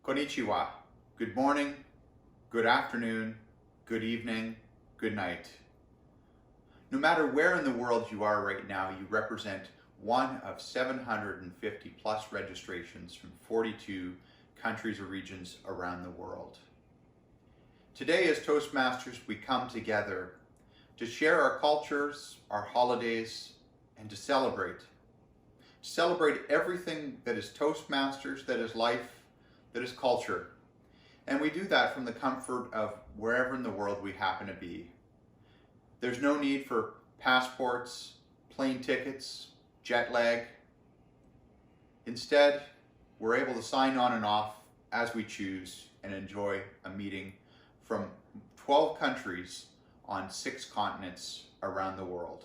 Konnichiwa. Good morning, good afternoon, good evening, good night. No matter where in the world you are right now, you represent one of 750 plus registrations from 42 countries or regions around the world. Today as Toastmasters, we come together to share our cultures, our holidays, and to celebrate. Celebrate everything that is Toastmasters, that is life, that is culture. And we do that from the comfort of wherever in the world we happen to be. There's no need for passports, plane tickets, jet lag. Instead, we're able to sign on and off as we choose and enjoy a meeting from 12 countries on 6 continents around the world.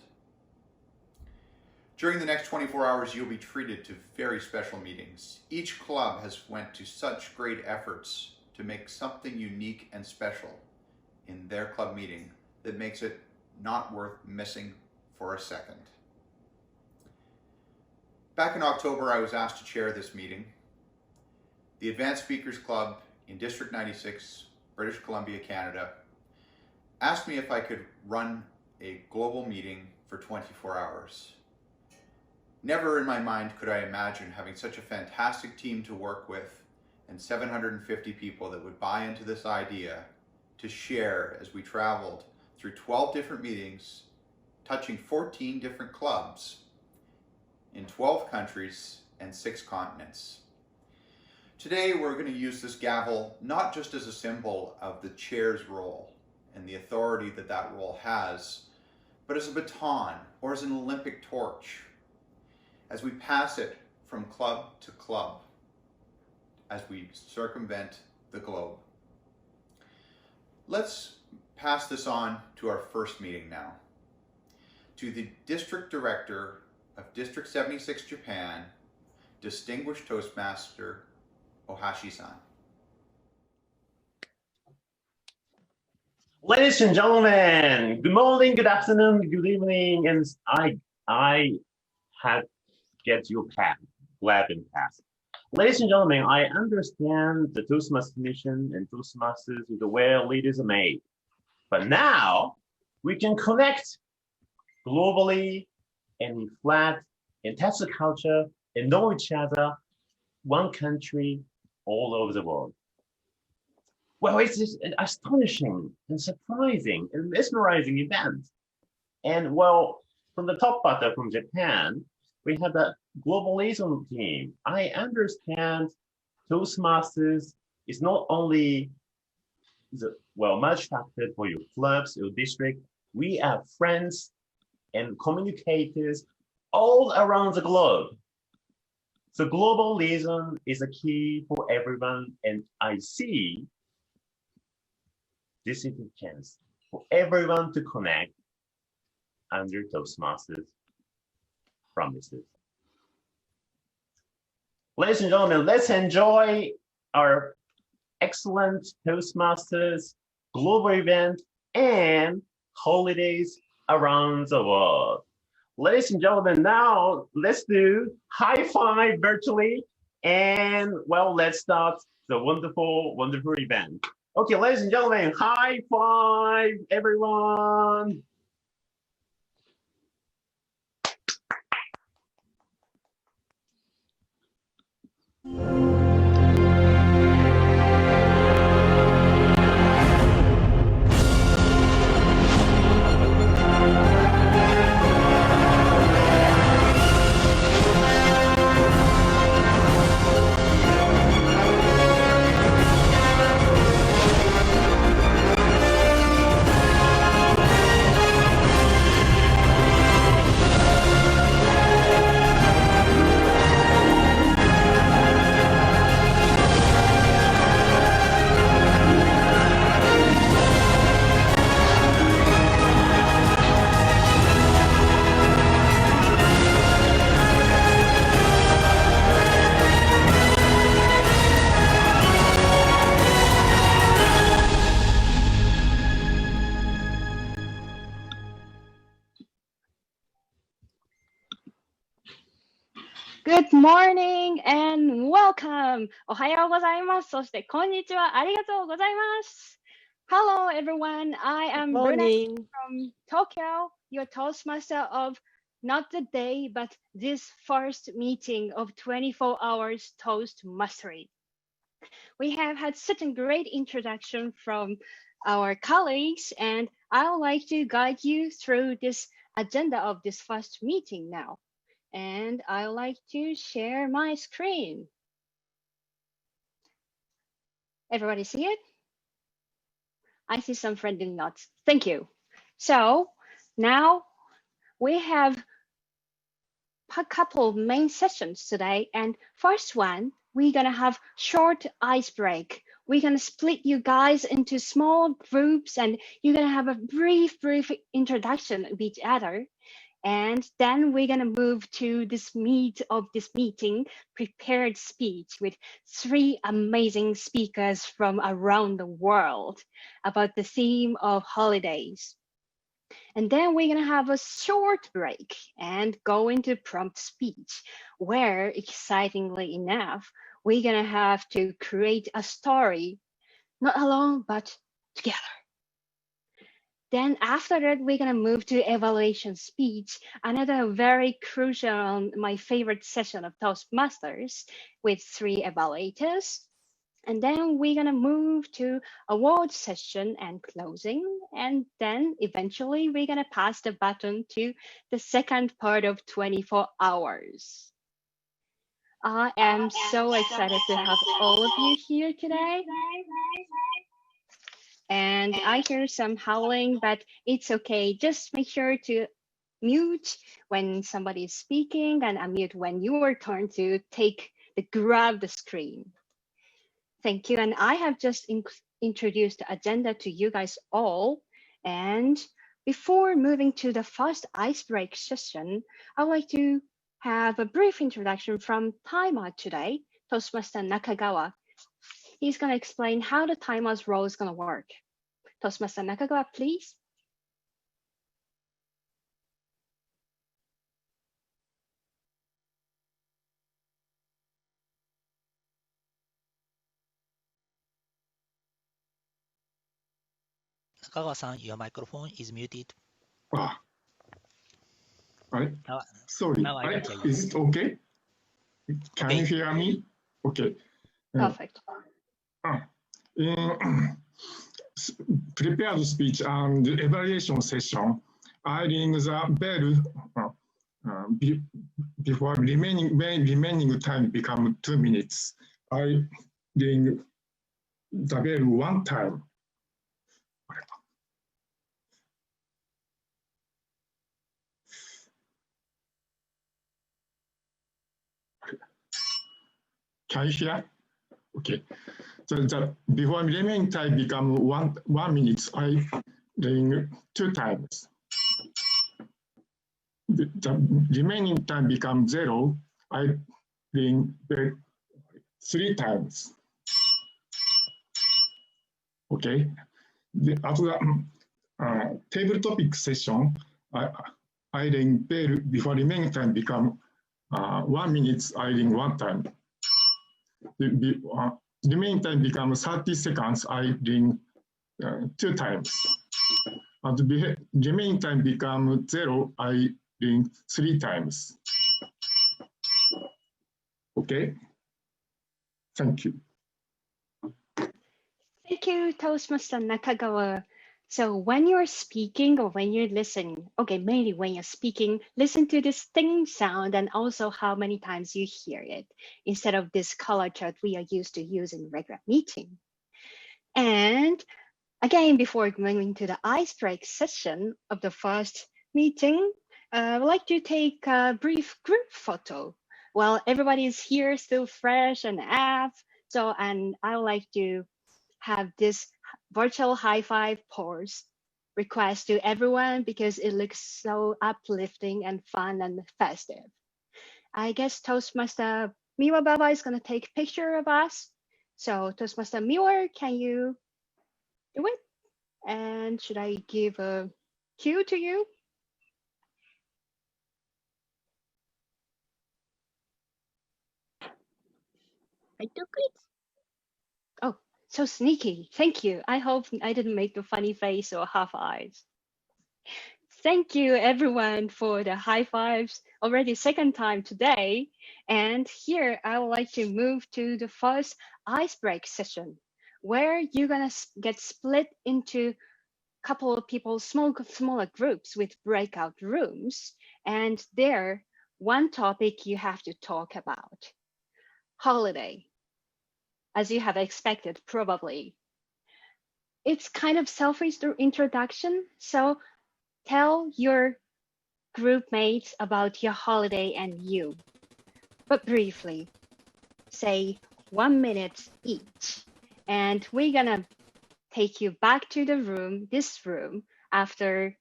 During the next 24 hours, you'll be treated to very special meetings. Each club has went to such great efforts to make something unique and special in their club meeting that makes it not worth missing for a second. Back in October, I was asked to chair this meeting. The Advanced Speakers Club in District 96, British Columbia, Canada, asked me if I could run a global meeting for 24 hours. Never in my mind could I imagine having such a fantastic team to work with and 750 people that would buy into this idea to share as we traveled through 12 different meetings, touching 14 different clubs in 12 countries and 6 continents. Today we're going to use this gavel not just as a symbol of the chair's role and the authority that that role has, but as a baton or as an Olympic torch, as we pass it from club to club, as we circumvent the globe. Let's pass this on to our first meeting now, to the District Director of District 76 Japan, Distinguished Toastmaster Ohashi-san. Ladies and gentlemen, good morning, good afternoon, good evening, and I had get your pass, glad and pass. Ladies and gentlemen, I understand the Toastmasters mission and Toastmasters is where leaders are made. But now we can connect globally and reflect and test the culture and know each other, one country all over the world. Well, it's just an astonishing and surprising and mesmerizing event. And well, from the top button from Japan, we have a global liaison team. I understand Toastmasters is not only the much factor for your clubs, your district. We are friends and communicators all around the globe. So global liaison is a key for everyone, and I see this is a chance for everyone to connect under Toastmasters promises. Ladies and gentlemen, let's enjoy our excellent Toastmasters global event and holidays around the world. Ladies and gentlemen, now let's do high five virtually, and well, let's start the wonderful, wonderful event. Okay, ladies and gentlemen, high five, everyone. Good morning and welcome! おはようございます。そしてこんにちは。ありがとうございます。Hello everyone, I am Brunei Morning. from Tokyo, your Toastmaster of not the day, but this first meeting of 24 hours Toast Mastery. We have had such a great introduction from our colleagues, and I would like to guide you through this agenda of this first meeting now. And I would like to share my screen. Everybody see it? I see some friendly nods. Thank you. So now we have a couple of main sessions today. And first one, we're gonna have short ice break. We're gonna split you guys into small groups and you're gonna have a brief introduction of each other. And then we're going to move to this meeting, prepared speech with 3 amazing speakers from around the world about the theme of holidays. And then we're going to have a short break and go into prompt speech, where excitingly enough, we're going to have to create a story, not alone, but together. Then after that, we're going to move to evaluation speech, another very crucial, my favorite session of Toastmasters with 3 evaluators. And then we're going to move to award session and closing. And then eventually we're going to pass the baton to the second part of 24 hours. I am so excited to have all of you here today. And I hear some howling, but it's okay. Just make sure to mute when somebody is speaking and unmute when your turn to grab the screen. Thank you. And I have just introduced the agenda to you guys all. And before moving to the first ice break session, I'd like to have a brief introduction from timer today, Toastmaster Nakagawa. He's going to explain how the timer's role is going to work. Toastmaster Nakagawa, please. Nakagawa-san, your microphone is muted. Ah, right. Now, Sorry. now I can hear you. Is it okay? Can you hear me? Okay. Perfect. In prepared speech and evaluation session, I ring the bell before remaining time become 2 minutes. I ring the bell 1 time. Can you hear? Okay. So before remaining time become 1 minute, I ring 2 times. The remaining time becomes 0. I ring 3 times. Okay. After the table topic session, I ring bell before remaining time become 1 minute. I ring 1 time. The remaining time becomes 30 seconds. I ring 2 times. And the remaining time becomes 0. I ring 3 times. Okay. Thank you. Thank you, Toastmaster Nakagawa. So when you're speaking or when you're listening, okay, mainly when you're speaking, listen to this ding sound and also how many times you hear it instead of this color chart we are used to use in regular meeting. And again, before going to the ice break session of the first meeting, I would like to take a brief group photo while everybody is here still fresh and up. So, and I would like to have this virtual high five pose request to everyone because it looks so uplifting and fun and festive. I guess Toastmaster Miwa Baba is going to take a picture of us. So Toastmaster Miwa, can you do it? And should I give a cue to you? I took it. Oh, so sneaky. Thank you. I hope I didn't make a funny face or half eyes. Thank you everyone for the high fives already second time today. And here I would like to move to the first ice break session where you're gonna get split into a couple of people, smaller groups with breakout rooms. And there, one topic you have to talk about, holiday, as you have expected probably. It's kind of self-introduction, so tell your group mates about your holiday and you, but briefly, say 1 minute each. And we're gonna take you back to the room, this room, after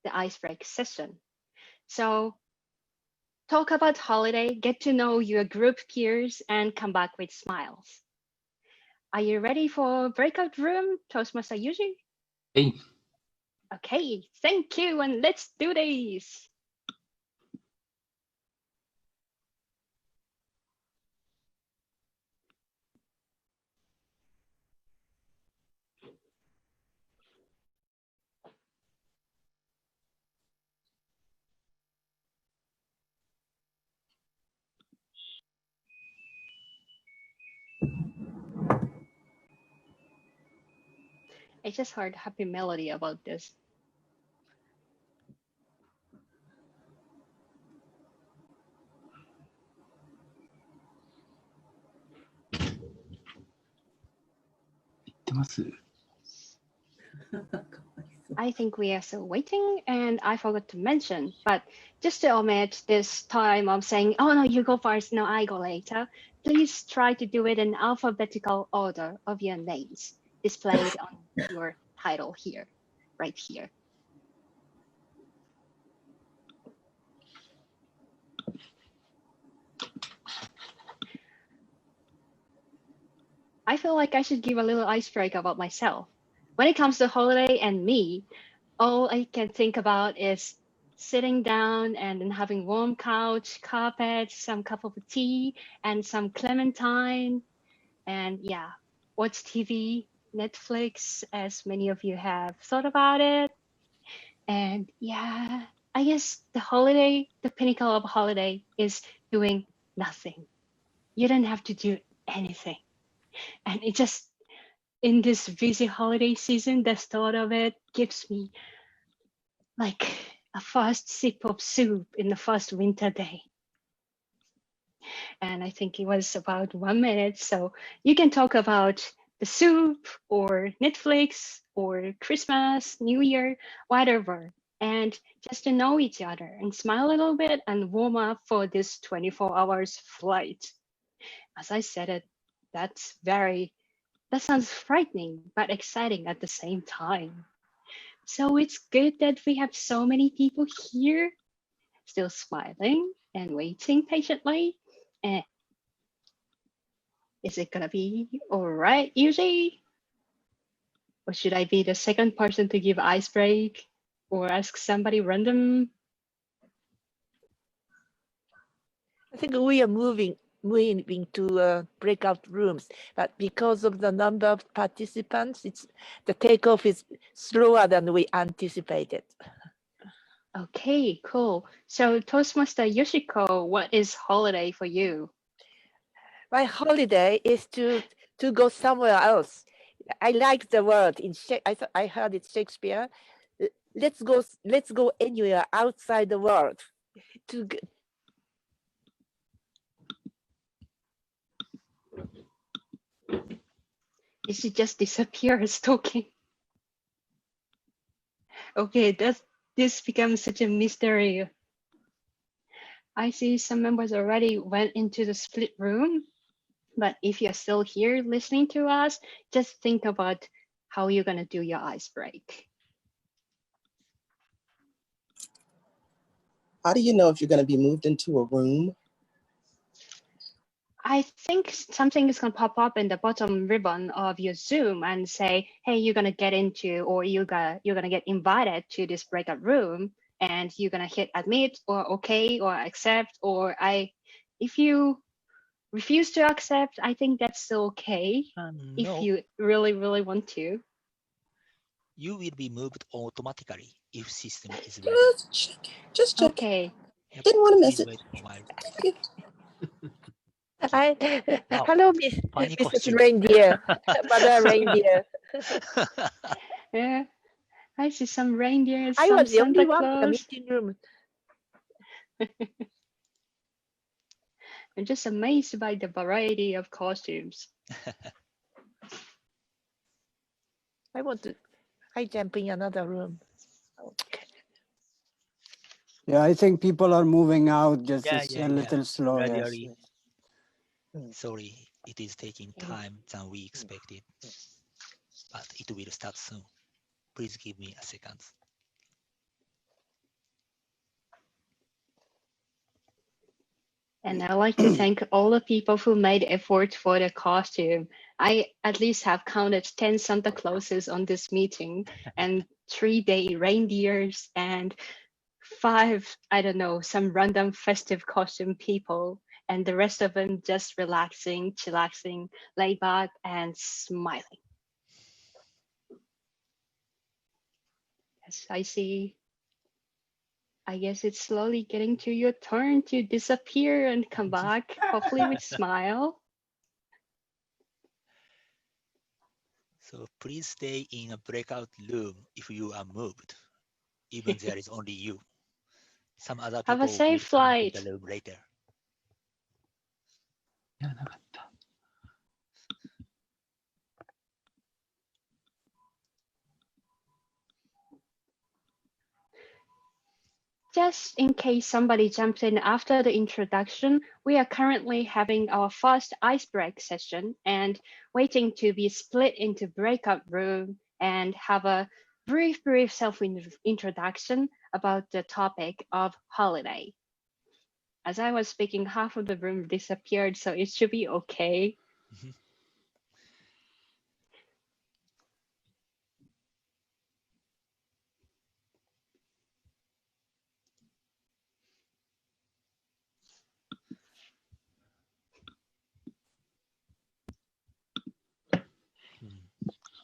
the icebreak session. So talk about holiday, get to know your group peers, and come back with smiles. Are you ready for breakout room, Toastmaster Yuji? Hey. Okay, thank you, and let's do this. I just heard happy melody about this. I think we are still waiting, and I forgot to mention, but just to omit this time of saying, oh no, you go first, no, I go later, please try to do it in alphabetical order of your names displayed on your title here, right here. I feel like I should give a little icebreaker about myself. When it comes to holiday and me, all I can think about is sitting down and then having warm couch, carpet, some cup of tea, and some clementine, and yeah, watch TV, Netflix, as many of you have thought about it. And yeah, I guess the holiday, the pinnacle of holiday is doing nothing. You don't have to do anything. And it just, in this busy holiday season, the thought of it gives me like a first sip of soup in the first winter day. And I think it was about 1 minute. So you can talk about the soup or Netflix or Christmas, New Year, whatever. And just to know each other and smile a little bit and warm up for this 24 hours flight. As I said it, that sounds frightening, but exciting at the same time. So it's good that we have so many people here still smiling and waiting patiently. And is it gonna be all right, Yuji? Or should I be the second person to give ice break or ask somebody random? I think we are moving to breakout rooms, but because of the number of participants, the takeoff is slower than we anticipated. Okay, cool. So Toastmaster Yoshiko, what is holiday for you? My holiday is to go somewhere else. I like the word in I heard it Shakespeare. Let's go anywhere outside the world. Did she just disappear talking? Okay, this becomes such a mystery. I see some members already went into the split room, but if you're still here listening to us, just think about how you're gonna do your ice break. How do you know if you're going to be moved into a room? I think something is going to pop up in the bottom ribbon of your Zoom and say, hey, you're going to get into, or you're going to get invited to this breakout room, and you're going to hit admit or okay or accept, or if you refuse to accept, I think that's okay if No, you really, really want to. you will be moved automatically if system is ready. Just check. Okay. Yep. Didn't want to miss Please it. wait a while. Wow. Hello, Funny Mrs. costume. Reindeer, Mother Reindeer. Yeah, I see some reindeers, I some was the only Santa one in the Claus. meeting room. I'm just amazed by the variety of costumes. I jump in another room. Okay. Yeah, I think people are moving out just Yeah, it's yeah, a little slow. Yes. Gradually. Sorry, it is taking time than we expected, but it will start soon. Please give me a second. And I'd like to thank all the people who made effort for the costume. I at least have counted 10 Santa Clauses on this meeting and 3 reindeers and 5, I don't know, some random festive costume people. And the rest of them just relaxing, chillaxing, laid back and smiling. Yes, I see. I guess it's slowly getting to your turn to disappear and come back, hopefully with smile. So please stay in a breakout room if you are moved, even there is only you. Some other Have a people safe will come to flight. the room later. いや、なかった。 Just in case somebody jumped in after the introduction, we are currently having our first ice break session and waiting to be split into breakout room and have a brief self-introduction about the topic of holiday. As I was speaking, half of the room disappeared, so it should be okay.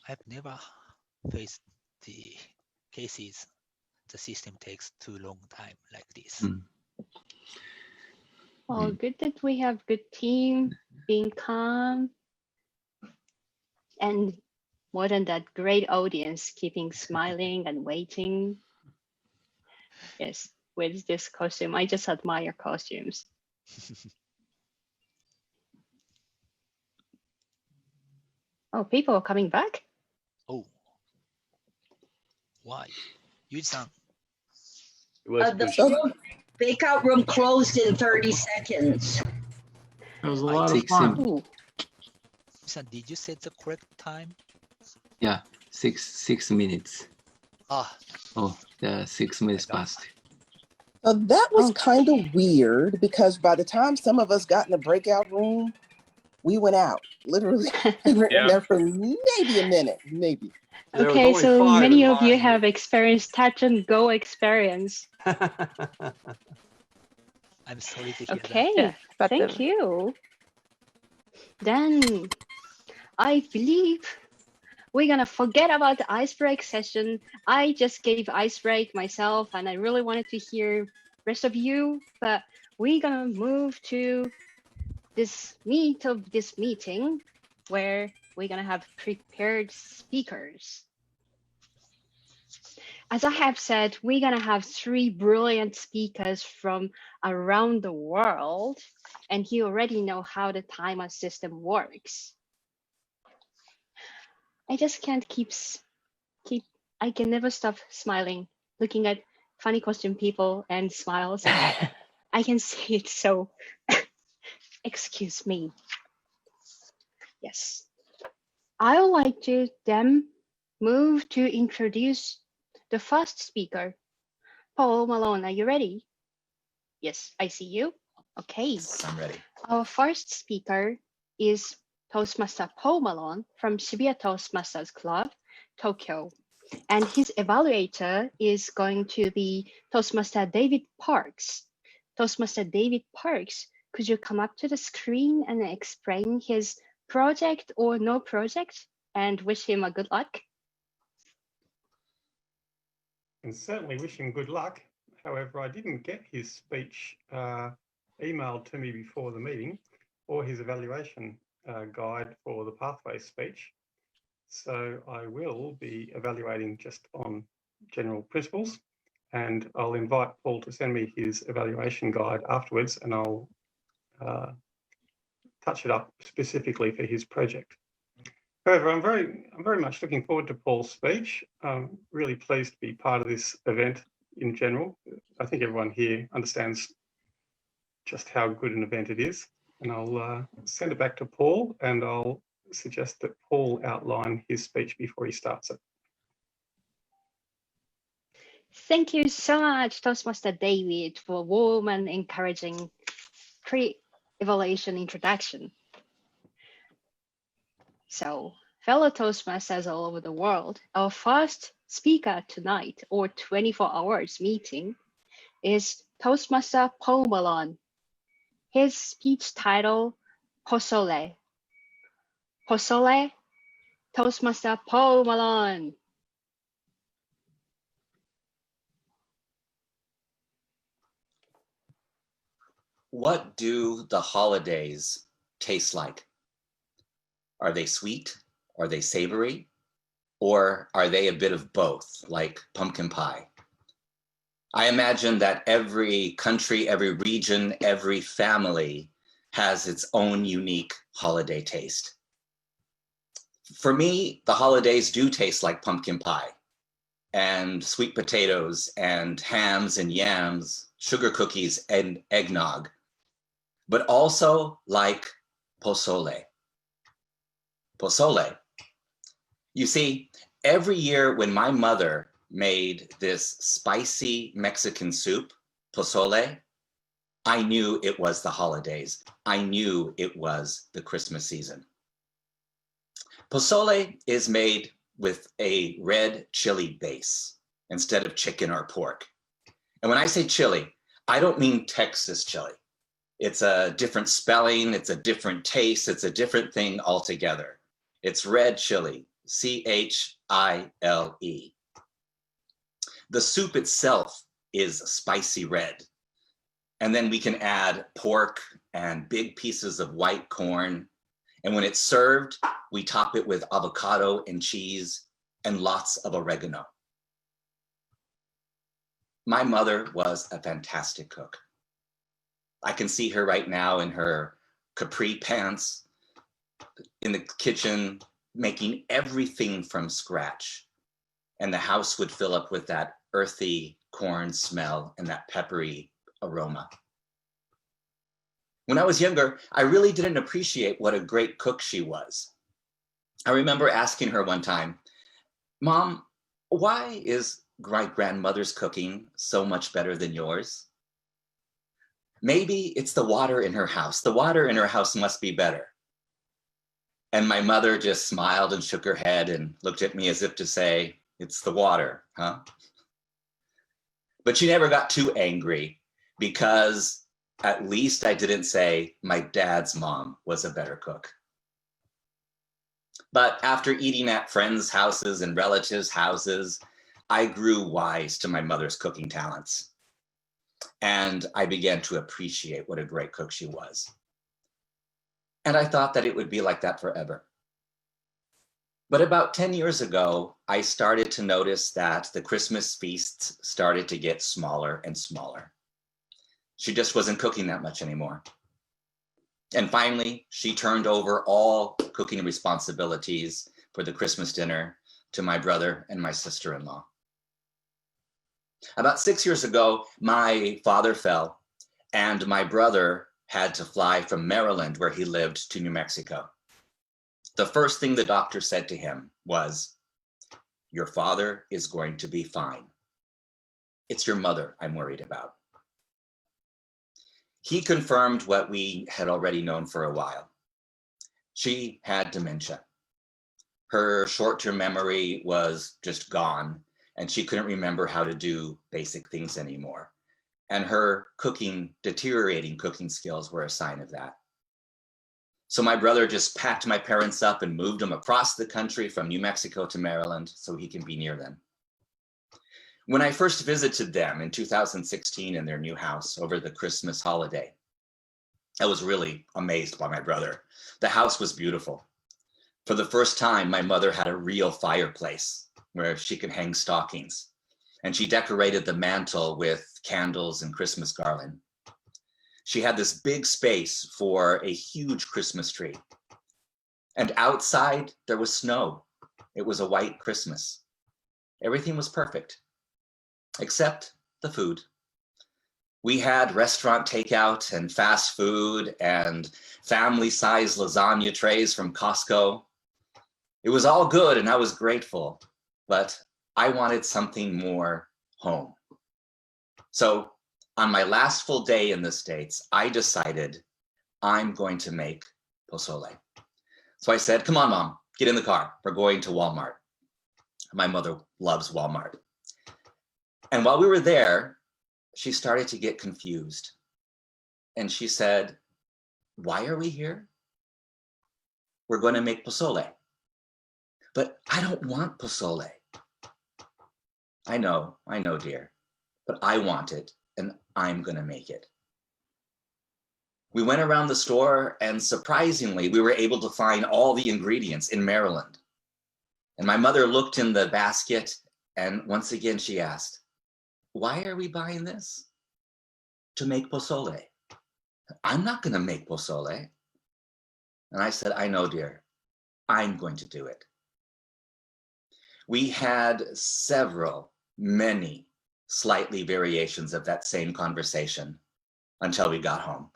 I've never faced the cases the system takes too long time like this. Well, good that we have good team, being calm, and more than that, great audience keeping smiling and waiting. Yes, with this costume, I just admire costumes. Oh, people are coming back? Oh. Why? Yuji-san. The breakout room closed in 30 seconds. That was a lot of fun. Ooh. Yuji-san, did you set the correct time? Yeah, six minutes. Ah, Oh, the 6 minutes passed. That was Okay. kind of weird because by the time some of us got in the breakout room, we went out. Literally, we were in there for maybe a minute, maybe. Okay, so many of you have experienced touch and go experience. I'm sorry to hear that. Okay, Yeah, but thank you. Then I believe we're gonna forget about the ice break session. I just gave ice break myself and I really wanted to hear rest of you, but we're gonna move to this meeting where we're gonna have prepared speakers. As I have said, we're gonna have 3 brilliant speakers from around the world, and you already know how the timer system works. I just can't I can never stop smiling, looking at funny costume people and smiles. I can see it, so excuse me. Yes. I would like to then move to introduce the first speaker. Paul Malone, are you ready? Yes, I see you. Okay. I'm ready. Our first speaker is Toastmaster Paul Malone from Shibuya Toastmasters Club, Tokyo. And his evaluator is going to be Toastmaster David Parks. Toastmaster David Parks could you come up to the screen and explain his project or no project and wish him a good luck? And certainly wish him good luck. However, I didn't get his speech emailed to me before the meeting or his evaluation guide for the pathway speech. So I will be evaluating just on general principles, and I'll invite Paul to send me his evaluation guide afterwards, and I'll touch it up specifically for his project. However, I'm very much looking forward to Paul's speech. I'm really pleased to be part of this event in general. I think everyone here understands just how good an event it is. And I'll send it back to Paul, and I'll suggest that Paul outline his speech before he starts it. Thank you so much, Toastmaster David, for a warm and encouraging pre-evaluation introduction. So, fellow Toastmasters all over the world, our first speaker tonight, or 24 hours meeting, is Toastmaster Paul Malone. His speech title, Posole. Posole, Toastmaster Paul Malone. What do the holidays taste like? Are they sweet? Are they savory? Or are they a bit of both, like pumpkin pie? I imagine that every country, every region, every family has its own unique holiday taste. For me, the holidays do taste like pumpkin pie and sweet potatoes and hams and yams, sugar cookies and eggnog, but also like pozole. Pozole. You see, every year when my mother made this spicy Mexican soup, pozole, I knew it was the holidays. I knew it was the Christmas season. Pozole is made with a red chili base instead of chicken or pork. And when I say chili, I don't mean Texas chili. It's a different spelling, it's a different taste, it's a different thing altogether. It's red chili, C-H-I-L-E. The soup itself is spicy red. And then we can add pork and big pieces of white corn. And when it's served, we top it with avocado and cheese and lots of oregano. My mother was a fantastic cook. I can see her right now in her capri pants in the kitchen, making everything from scratch. And the house would fill up with that earthy corn smell and that peppery aroma. When I was younger, I really didn't appreciate what a great cook she was. I remember asking her one time, "Mom, why is my grandmother's cooking so much better than yours?" "Maybe it's the water in her house. The water in her house must be better." And my mother just smiled and shook her head and looked at me as if to say, "It's the water, huh?" But she never got too angry, because at least I didn't say my dad's mom was a better cook. But after eating at friends' houses and relatives' houses, I grew wise to my mother's cooking talents. And I began to appreciate what a great cook she was. And I thought that it would be like that forever. But about 10 years ago, I started to notice that the Christmas feasts started to get smaller and smaller. She just wasn't cooking that much anymore. And finally, she turned over all cooking responsibilities for the Christmas dinner to my brother and my sister-in-law. About 6 years ago, my father fell, and my brother had to fly from Maryland, where he lived, to New Mexico. The first thing the doctor said to him was, "Your father is going to be fine. It's your mother I'm worried about." He confirmed what we had already known for a while. She had dementia. Her short-term memory was just gone, and she couldn't remember how to do basic things anymore. and her deteriorating cooking skills were a sign of that. So my brother just packed my parents up and moved them across the country from New Mexico to Maryland so he can be near them. When I first visited them in 2016 in their new house over the Christmas holiday, I was really amazed by my brother. The house was beautiful. For the first time, my mother had a real fireplace where she could hang stockings, and she decorated the mantle with candles and Christmas garland. She had this big space for a huge Christmas tree. And outside, there was snow. It was a white Christmas. Everything was perfect, except the food. We had restaurant takeout and fast food and family-sized lasagna trays from Costco. It was all good and I was grateful, but I wanted something more home. So on my last full day in the States, I decided I'm going to make pozole. So I said, come on, Mom, get in the car. We're going to Walmart. My mother loves Walmart. And while we were there, she started to get confused. And she said, why are we here? We're going to make pozole. But I don't want pozole. I know, dear, but I want it and I'm going to make it. We went around the store and surprisingly, we were able to find all the ingredients in Maryland. And my mother looked in the basket and once again she asked, why are we buying this? To make pozole. I'm not going to make pozole. And I said, I know, dear, I'm going to do it. We had many slightly variations of that same conversation until we got home.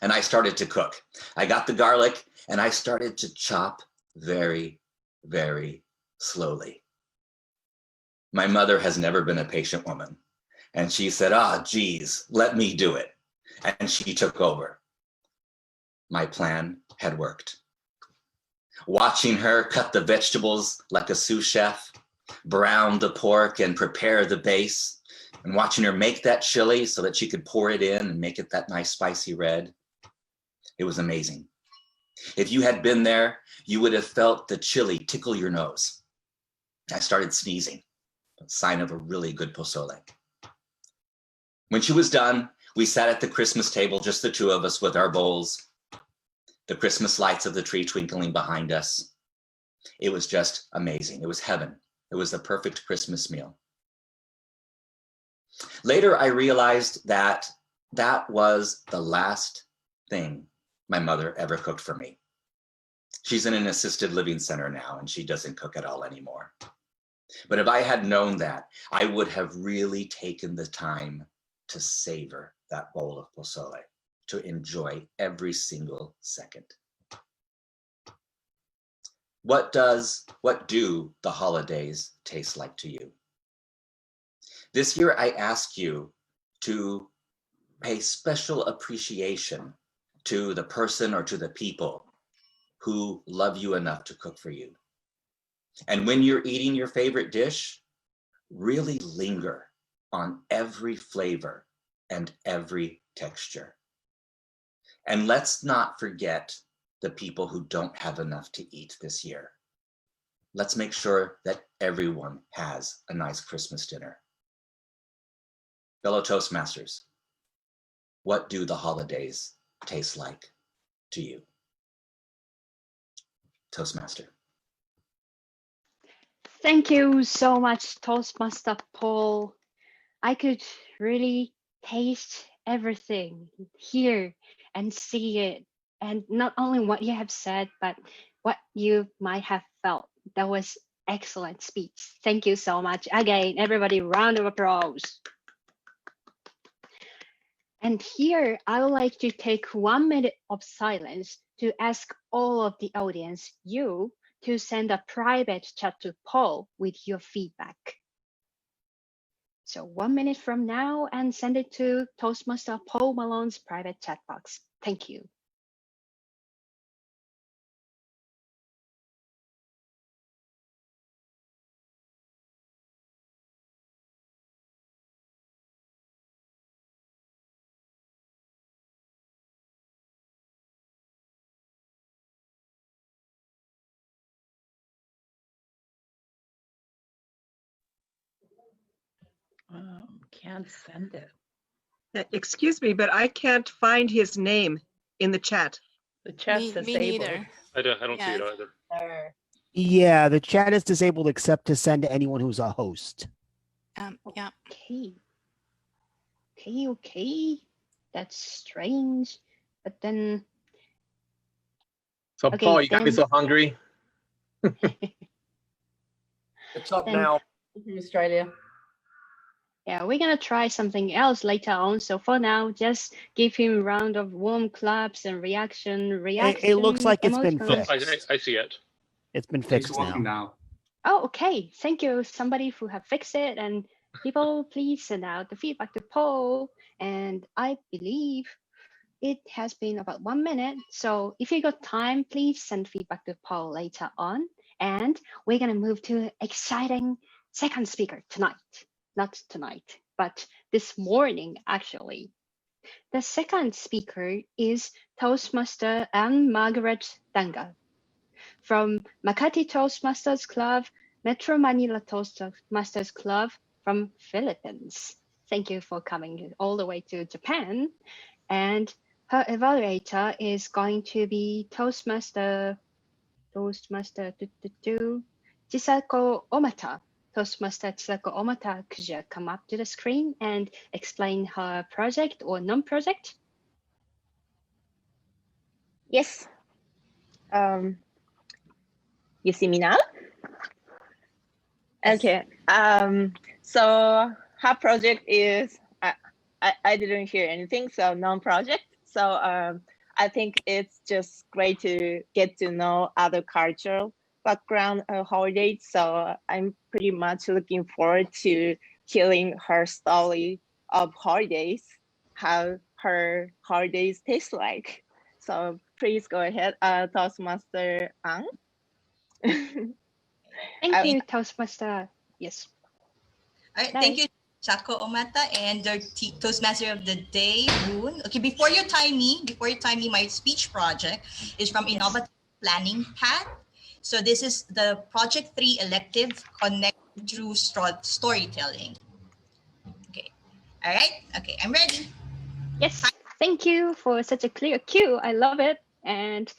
And I started to cook. I got the garlic and I started to chop very, very slowly. My mother has never been a patient woman. And she said, geez, let me do it. And she took over. My plan had worked. Watching her cut the vegetables like a sous chef, brown the pork and prepare the base, and watching her make that chili so that she could pour it in and make it that nice spicy red. It was amazing. If you had been there, you would have felt the chili tickle your nose. I started sneezing, a sign of a really good pozole. When she was done, we sat at the Christmas table, just the two of us with our bowls, the Christmas lights of the tree twinkling behind us. It was just amazing. It was heaven. It was the perfect Christmas meal. Later, I realized that that was the last thing my mother ever cooked for me. She's in an assisted living center now, and she doesn't cook at all anymore. But if I had known that, I would have really taken the time to savor that bowl of pozole, to enjoy every single second. What do the holidays taste like to you? This year, I ask you to pay special appreciation to the person or to the people who love you enough to cook for you. And when you're eating your favorite dish, really linger on every flavor and every texture. And let's not forget the people who don't have enough to eat this year. Let's make sure that everyone has a nice Christmas dinner. Fellow Toastmasters, what do the holidays taste like to you? Toastmaster. Thank you so much, Toastmaster Paul. I could really taste everything, hear and see it. And not only what you have said, but what you might have felt. That was excellent speech. Thank you so much. Again, everybody, round of applause. And here, I would like to take 1 minute of silence to ask all of the audience, you, to send a private chat to Paul with your feedback. So 1 minute from now and send it to Toastmaster Paul Malone's private chat box. Thank you. Can't send it. Excuse me, but I can't find his name in the chat. The chat's Me neither. I don't see it Yeah. either. Yeah, the chat is disabled except to send to anyone who's a host. Yeah. Okay. That's strange. But then. So Okay, Paul, you got me then- so hungry. It's up Then- now. From Australia. Yeah, we're gonna try something else later on. So for now, just give him a round of warm claps and reaction. It looks like it's been emoticons. fixed. I see it. It's been It's fixed working now. now. Oh, okay. Thank you, somebody who have fixed it. And people, please send out the feedback to Paul. And I believe it has been about 1 minute. So if you got time, please send feedback to Paul later on. And we're gonna move to exciting second speaker tonight. Not tonight, but this morning, actually. The second speaker is Toastmaster Anne-Margaret Danga from Makati Toastmasters Club, Metro Manila Toastmasters Club from Philippines. Thank you for coming all the way to Japan. And her evaluator is going to be Toastmaster Chisako Omata. Toastmaster Chisako Omata, could you come up to the screen and explain her project or non-project? Yes. You see me now? Okay. So her project is I didn't hear anything, so non-project. So I think it's just great to get to know other cultural background holidays. So I'm pretty much looking forward to hearing her story of holidays, how her holidays taste like. So please go ahead, Toastmaster Ang. Thank you, Toastmaster. Yes. All right, thank you, Chako Omata, and the Toastmaster of the day, Boon. Okay, before you time me, my speech project is from Innovative Planning Path. So this is the Project 3 elective Connect Through Storytelling. Okay, all right, okay, I'm ready. Yes, thank you for such a clear cue. I love it. And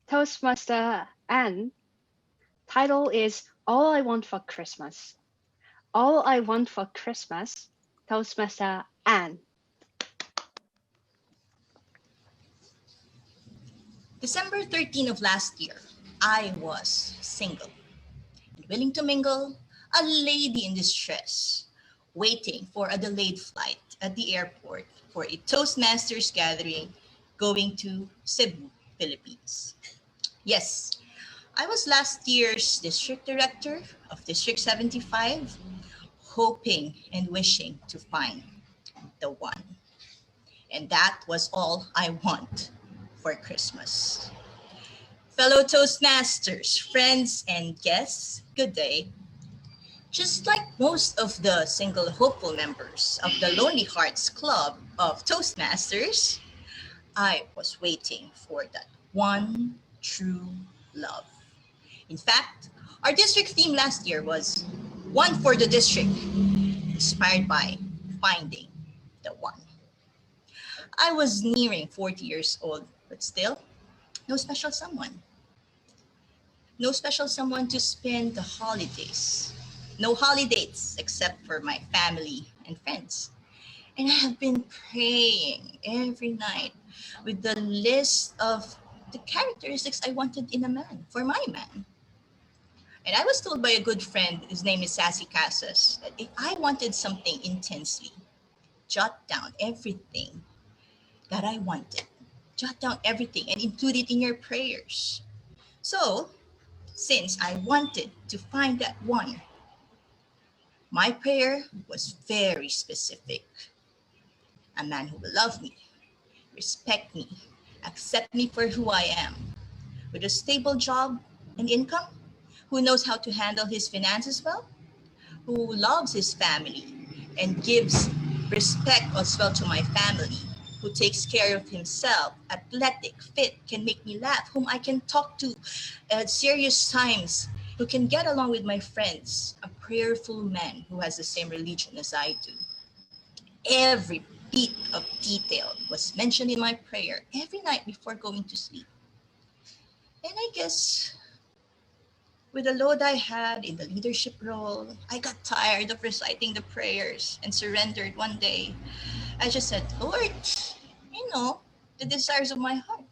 Toastmaster Anne, title is All I Want for Christmas. All I Want for Christmas, Toastmaster Anne. December 13 of last year, I was single and willing to mingle, a lady in distress, waiting for a delayed flight at the airport for a Toastmasters gathering going to Cebu, Philippines. Yes, I was last year's district director of District 75, hoping and wishing to find the one. And that was all I want for Christmas. Fellow Toastmasters, friends, and guests, good day. Just like most of the single hopeful members of the Lonely Hearts Club of Toastmasters, I was waiting for that one true love. In fact, our district theme last year was One for the District, inspired by finding the one. I was nearing 40 years old, but still, no special someone. No special someone to spend the holidays. No holidays except for my family and friends. And I have been praying every night with the list of the characteristics I wanted in a man, for my man. And I was told by a good friend, his name is Sassy Casas, that if I wanted something intensely, jot down everything that I wanted. Jot down everything and include it in your prayers. So, since I wanted to find that one, my prayer was very specific. A man who will love me, respect me, accept me for who I am, with a stable job and income, who knows how to handle his finances well, who loves his family and gives respect as well to my family, who takes care of himself, athletic, fit, can make me laugh, whom I can talk to at serious times, who can get along with my friends, a prayerful man who has the same religion as I do. Every bit of detail was mentioned in my prayer every night before going to sleep. And I guess with the load I had in the leadership role, I got tired of reciting the prayers and surrendered one day. I just said, Lord, you know, the desires of my heart.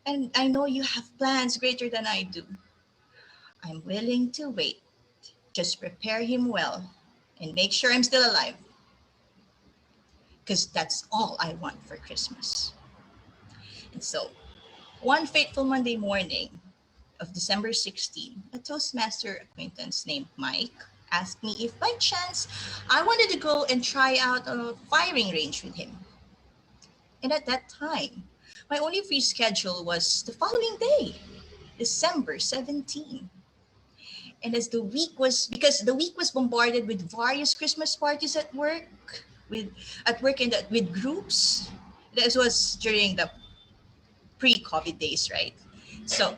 And I know you have plans greater than I do. I'm willing to wait. Just prepare him well and make sure I'm still alive. Because that's all I want for Christmas. And so, one fateful Monday morning of December 16, a Toastmaster acquaintance named Mike asked me if by chance I wanted to go and try out a firing range with him. And at that time, my only free schedule was the following day, December 17. And as the week was, because the week was bombarded with various Christmas parties at work, with groups. This was during the pre-COVID days, right? So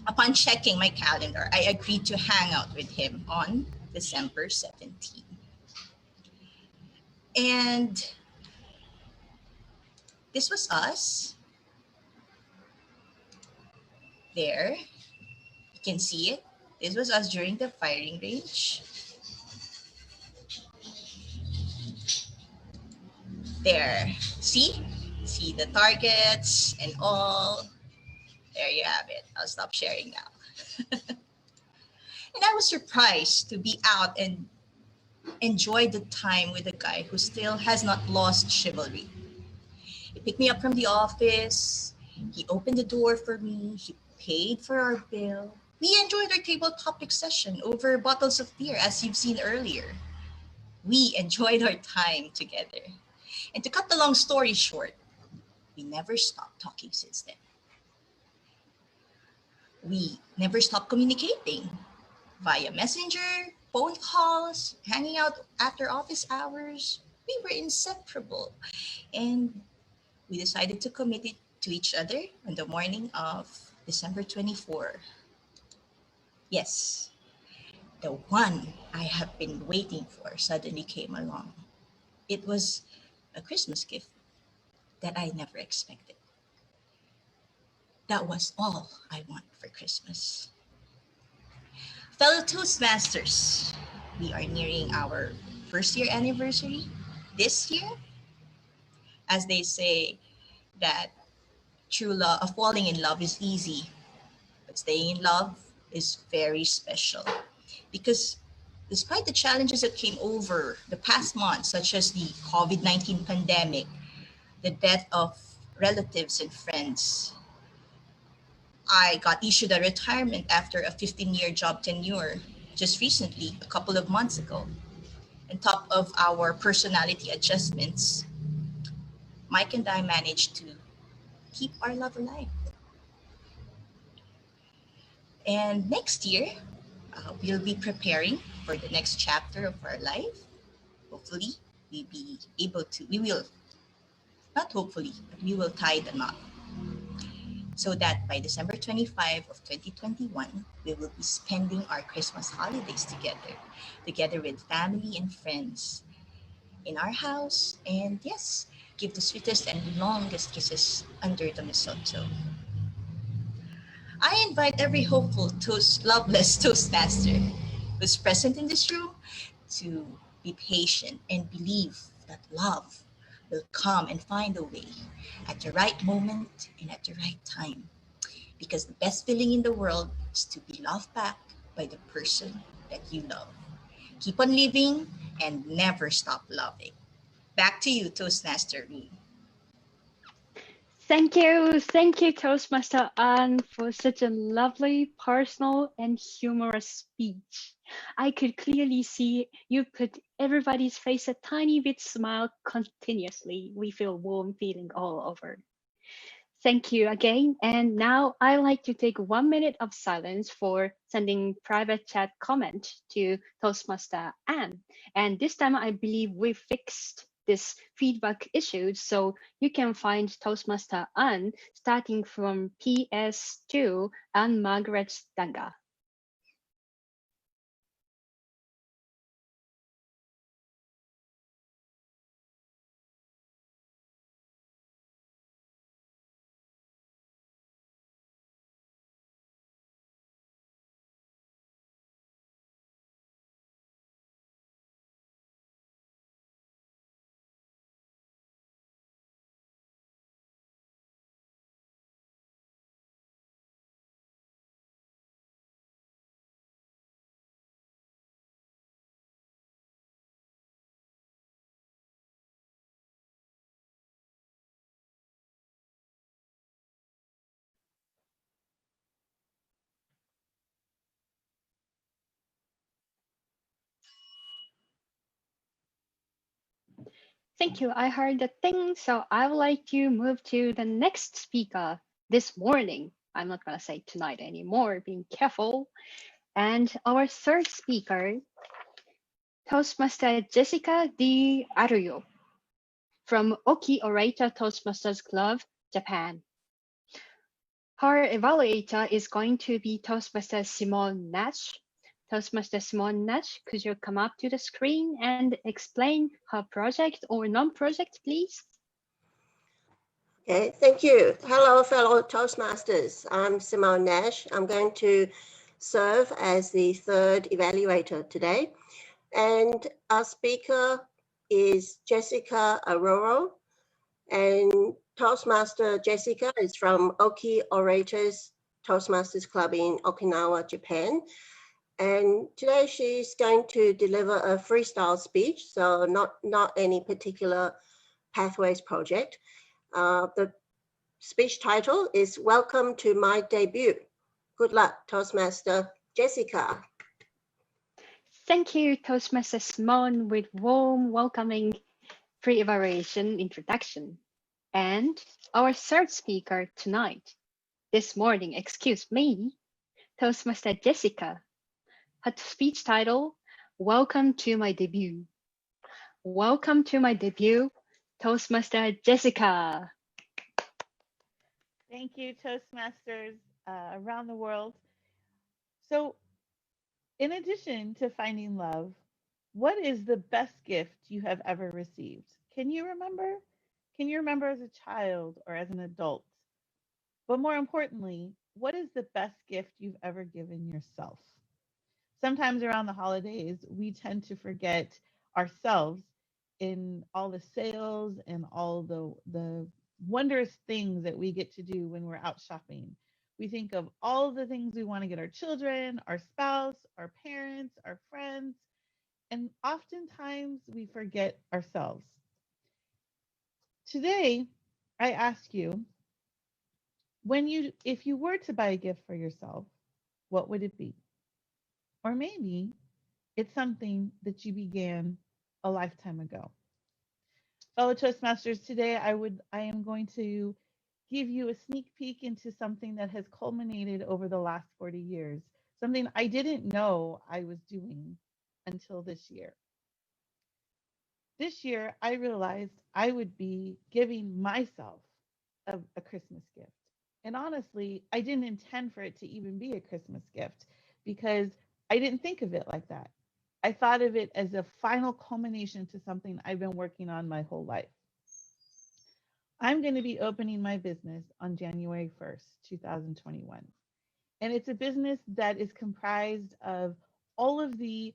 upon checking my calendar, I agreed to hang out with him on December 17. And this was us. There, you can see it. This was us during the firing range. There, see the targets and all. There you have it. I'll stop sharing now. And I was surprised to be out and enjoy the time with a guy who still has not lost chivalry. He picked me up from the office. He opened the door for me. He paid for our bill. We enjoyed our table topic session over bottles of beer, as you've seen earlier. We enjoyed our time together. And to cut the long story short, we never stopped talking since then. We never stopped communicating via messenger, phone calls, hanging out after office hours. We were inseparable. And we decided to commit it to each other on the morning of December 24. Yes, the one I have been waiting for suddenly came along. It was a Christmas gift that I never expected. That was all I want for Christmas. Fellow Toastmasters, we are nearing our first year anniversary this year. As they say that true love, falling in love is easy, but staying in love is very special. Because despite the challenges that came over the past months, such as the COVID-19 pandemic, the death of relatives and friends, I got issued a retirement after a 15-year job tenure just recently, a couple of months ago. On top of our personality adjustments, Mike and I managed to keep our love alive. And next year, we'll be preparing for the next chapter of our life. Hopefully, we will, not hopefully, but we will tie the knot. So that by December 25 of 2021, we will be spending our Christmas holidays together with family and friends in our house, and yes, give the sweetest and longest kisses under the mistletoe. I invite every hopeful, loveless Toastmaster who's present in this room to be patient and believe that love will come and find a way at the right moment and at the right time. Because the best feeling in the world is to be loved back by the person that you love. Keep on living and never stop loving. Back to you, Toastmaster Rue. Thank you, Toastmaster Anne, for such a lovely, personal, and humorous speech. I could clearly see you put everybody's face a tiny bit smile continuously. We feel warm feeling all over. Thank you again. And now I like to take 1 minute of silence for sending private chat comment to Toastmaster Anne. And this time I believe we fixed this feedback issue, so you can find Toastmaster Anne starting from PS2 and Margaret Danga. Thank you. I heard the thing, so I would like to move to the next speaker this morning. I'm not going to say tonight anymore, being careful. And our third speaker, Toastmaster Jessica D. Aruyo from Oki Orator Toastmasters Club, Japan. Her evaluator is going to be Toastmaster Simone Nash. Toastmaster Simone Nash, could you come up to the screen and explain her project or non-project, please? Okay, thank you. Hello, fellow Toastmasters. I'm Simone Nash. I'm going to serve as the third evaluator today. And our speaker is Jessica Aroro. And Toastmaster Jessica is from Oki Orators Toastmasters Club in Okinawa, Japan. And today she's going to deliver a freestyle speech, so not any particular Pathways project. The speech title is Welcome to My Debut. Good luck, Toastmaster Jessica. Thank you, Toastmaster Simone, with warm, welcoming pre-evaluation introduction. And our third speaker tonight, this morning, excuse me, Toastmaster Jessica. Her speech title, Welcome to My Debut. Welcome to my debut, Toastmaster Jessica. Thank you, Toastmasters around the world. So, in addition to finding love, what is the best gift you have ever received? Can you remember? Can you remember as a child or as an adult? But more importantly, what is the best gift you've ever given yourself? Sometimes around the holidays, we tend to forget ourselves in all the sales and all the wondrous things that we get to do when we're out shopping. We think of all the things we want to get our children, our spouse, our parents, our friends, and oftentimes we forget ourselves. Today, I ask you, if you were to buy a gift for yourself, what would it be? Or maybe it's something that you began a lifetime ago. Fellow Toastmasters, today I am going to give you a sneak peek into something that has culminated over the last 40 years, something I didn't know I was doing until this year. This year, I realized I would be giving myself a Christmas gift. And honestly, I didn't intend for it to even be a Christmas gift because I didn't think of it like that. I thought of it as a final culmination to something I've been working on my whole life. I'm going to be opening my business on January 1st, 2021. And it's a business that is comprised of all of the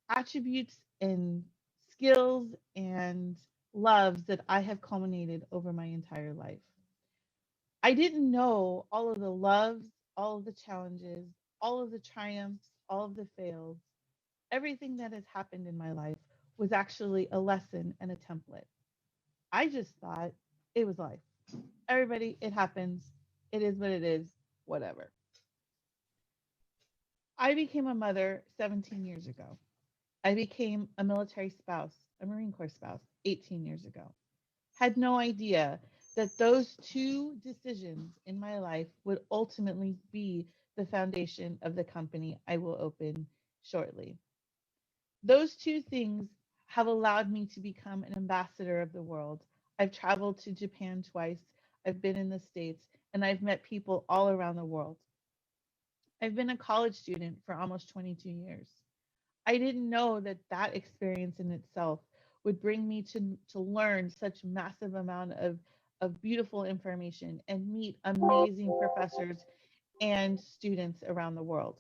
attributes and skills and loves that I have culminated over my entire life. I didn't know all of the loves, all of the challenges, all of the triumphs, all of the fails. Everything that has happened in my life was actually a lesson and a template. I just thought it was life. Everybody, it happens. It is what it is, whatever. I became a mother 17 years ago. I became a military spouse, a Marine Corps spouse, 18 years ago. Had no idea that those two decisions in my life would ultimately be the foundation of the company I will open shortly. Those two things have allowed me to become an ambassador of the world. I've traveled to Japan twice. I've been in the States, and I've met people all around the world. I've been a college student for almost 22 years. I didn't know that that experience in itself would bring me to learn such massive amount of beautiful information and meet amazing professors and students around the world.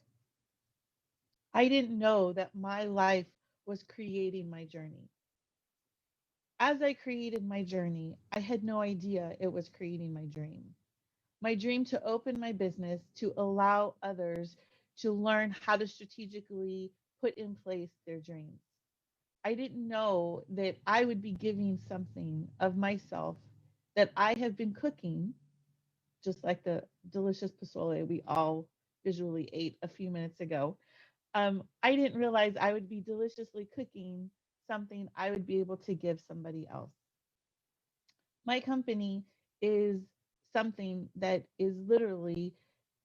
I didn't know that my life was creating my journey. As I created my journey, I had no idea it was creating my dream. My dream to open my business to allow others to learn how to strategically put in place their dreams. I didn't know that I would be giving something of myself that I have been cooking, just like the delicious pozole we all visually ate a few minutes ago. I didn't realize I would be deliciously cooking something I would be able to give somebody else. My company is something that is literally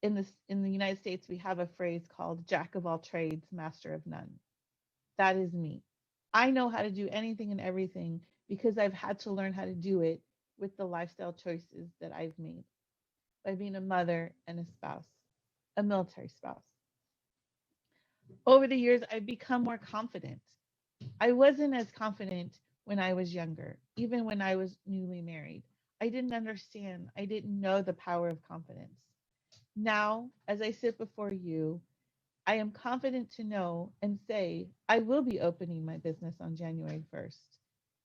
in the United States, we have a phrase called jack of all trades, master of none. That is me. I know how to do anything and everything because I've had to learn how to do it with the lifestyle choices that I've made by being a mother and a spouse, a military spouse. Over the years, I've become more confident. I wasn't as confident when I was younger, even when I was newly married. I didn't understand, I didn't know the power of confidence. Now, as I sit before you, I am confident to know and say, I will be opening my business on January 1st,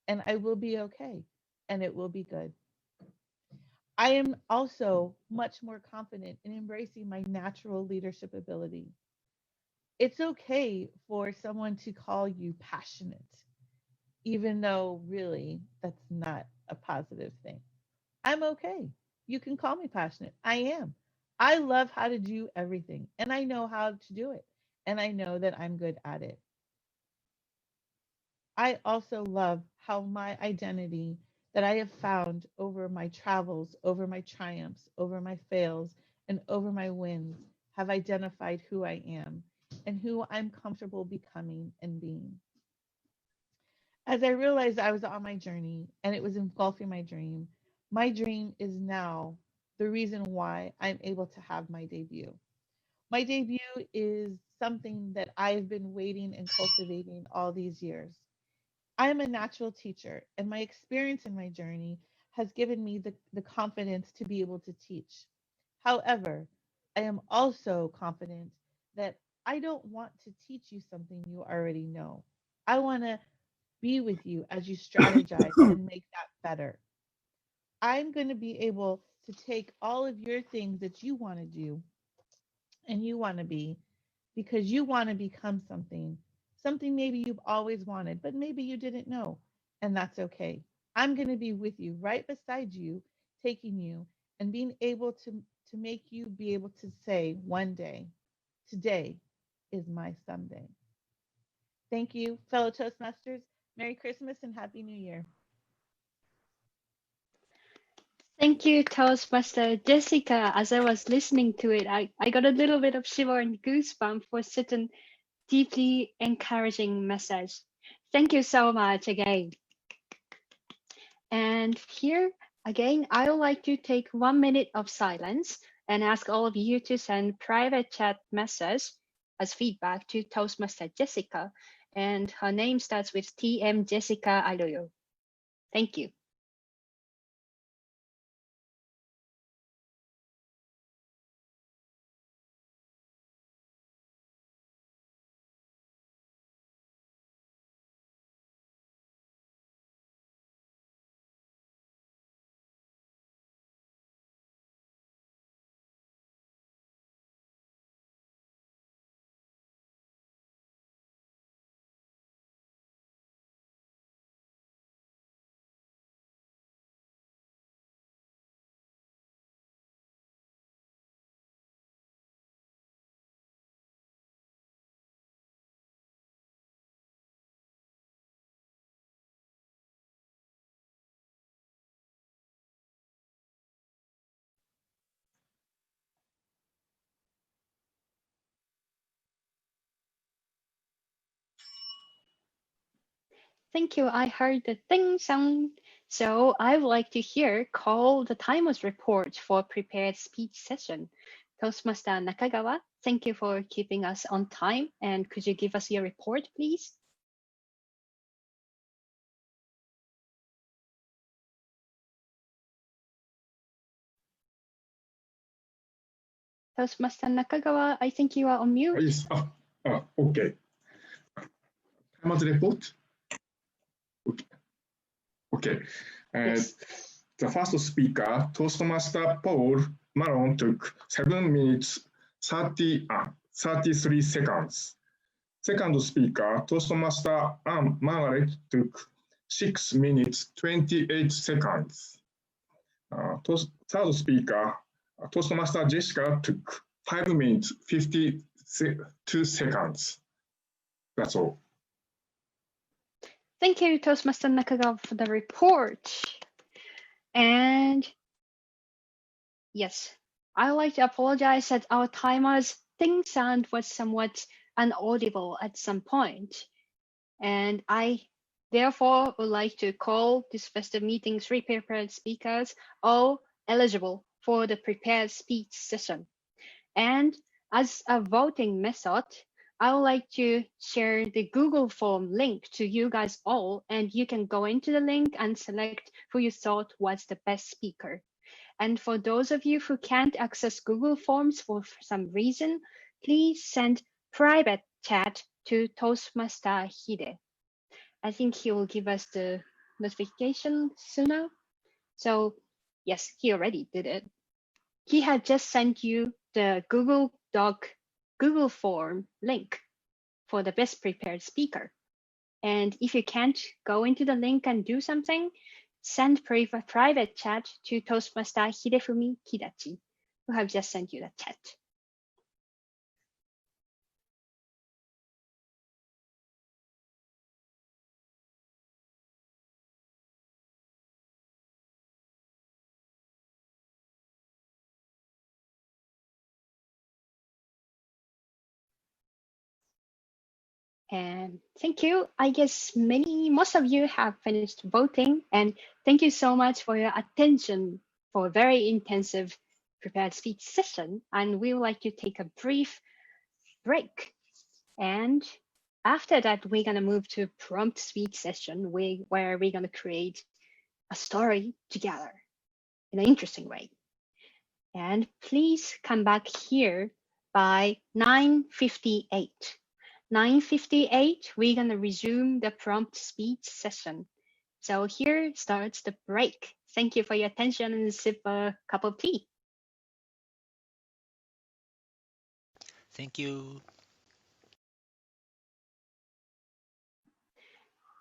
and I will be okay, and it will be good. I am also much more confident in embracing my natural leadership ability. It's okay for someone to call you passionate, even though really that's not a positive thing. I'm okay. You can call me passionate. I am. I love how to do everything, and I know how to do it, and I know that I'm good at it. I also love how my identity that I have found over my travels, over my triumphs, over my fails, and over my wins have identified who I am and who I'm comfortable becoming and being. As I realized I was on my journey and it was engulfing my dream is now the reason why I'm able to have my debut. My debut is something that I've been waiting and cultivating all these years. I am a natural teacher, and my experience in my journey has given me the confidence to be able to teach. However, I am also confident that I don't want to teach you something you already know. I want to be with you as you strategize and make that better. I'm going to be able to take all of your things that you want to do and you want to be because you want to become something maybe you've always wanted, but maybe you didn't know, and that's okay. I'm going to be with you right beside you, taking you and being able to make you be able to say one day, today is my someday. Thank you, fellow Toastmasters. Merry Christmas and Happy New Year. Thank you, Toastmaster Jessica. As I was listening to it, I got a little bit of shiver and goosebump for such a deeply encouraging message. Thank you so much again. And here again, I would like to take 1 minute of silence and ask all of you to send private chat message as feedback to Toastmaster Jessica. And her name starts with TM Jessica Aroyo. Thank you. Thank you. I heard the ding sound. So I would like to hear call the timers report for prepared speech session. Toastmaster Nakagawa, thank you for keeping us on time. And could you give us your report, please? Toastmaster Nakagawa, I think you are on mute. Yes. Okay. Timer's report? Okay. Yes. The first speaker, Toastmaster Paul Malone, took 7 minutes 33 seconds. Second speaker, Toastmaster Anne Margaret, took 6 minutes 28 seconds. Third speaker, Toastmaster Jessica, took 5 minutes 52 seconds. That's all. Thank you, Toastmaster Nakagawa, for the report. And yes, I would like to apologize that our timer's thing sound was somewhat inaudible at some point. And I therefore would like to call this festive meeting 3 prepared speakers all eligible for the prepared speech session. And as a voting method, I would like to share the Google form link to you guys all, and you can go into the link and select who you thought was the best speaker. And for those of you who can't access Google Forms for some reason, please send private chat to Toastmaster Hide. I think he will give us the notification sooner. So yes, he already did it. He had just sent you the Google Doc, Google Form link for the best prepared speaker. And if you can't go into the link and do something, send private chat to Toastmaster Hidefumi Kidachi, who have just sent you the chat. And thank you. I guess most of you have finished voting, and thank you so much for your attention for a very intensive prepared speech session. And we would like to take a brief break. And after that, we're gonna move to prompt speech session where we're gonna create a story together in an interesting way. And please come back here by 9:58. 9:58, we're going to resume the prompt speech session. So here starts the break. Thank you for your attention and sip a cup of tea. Thank you.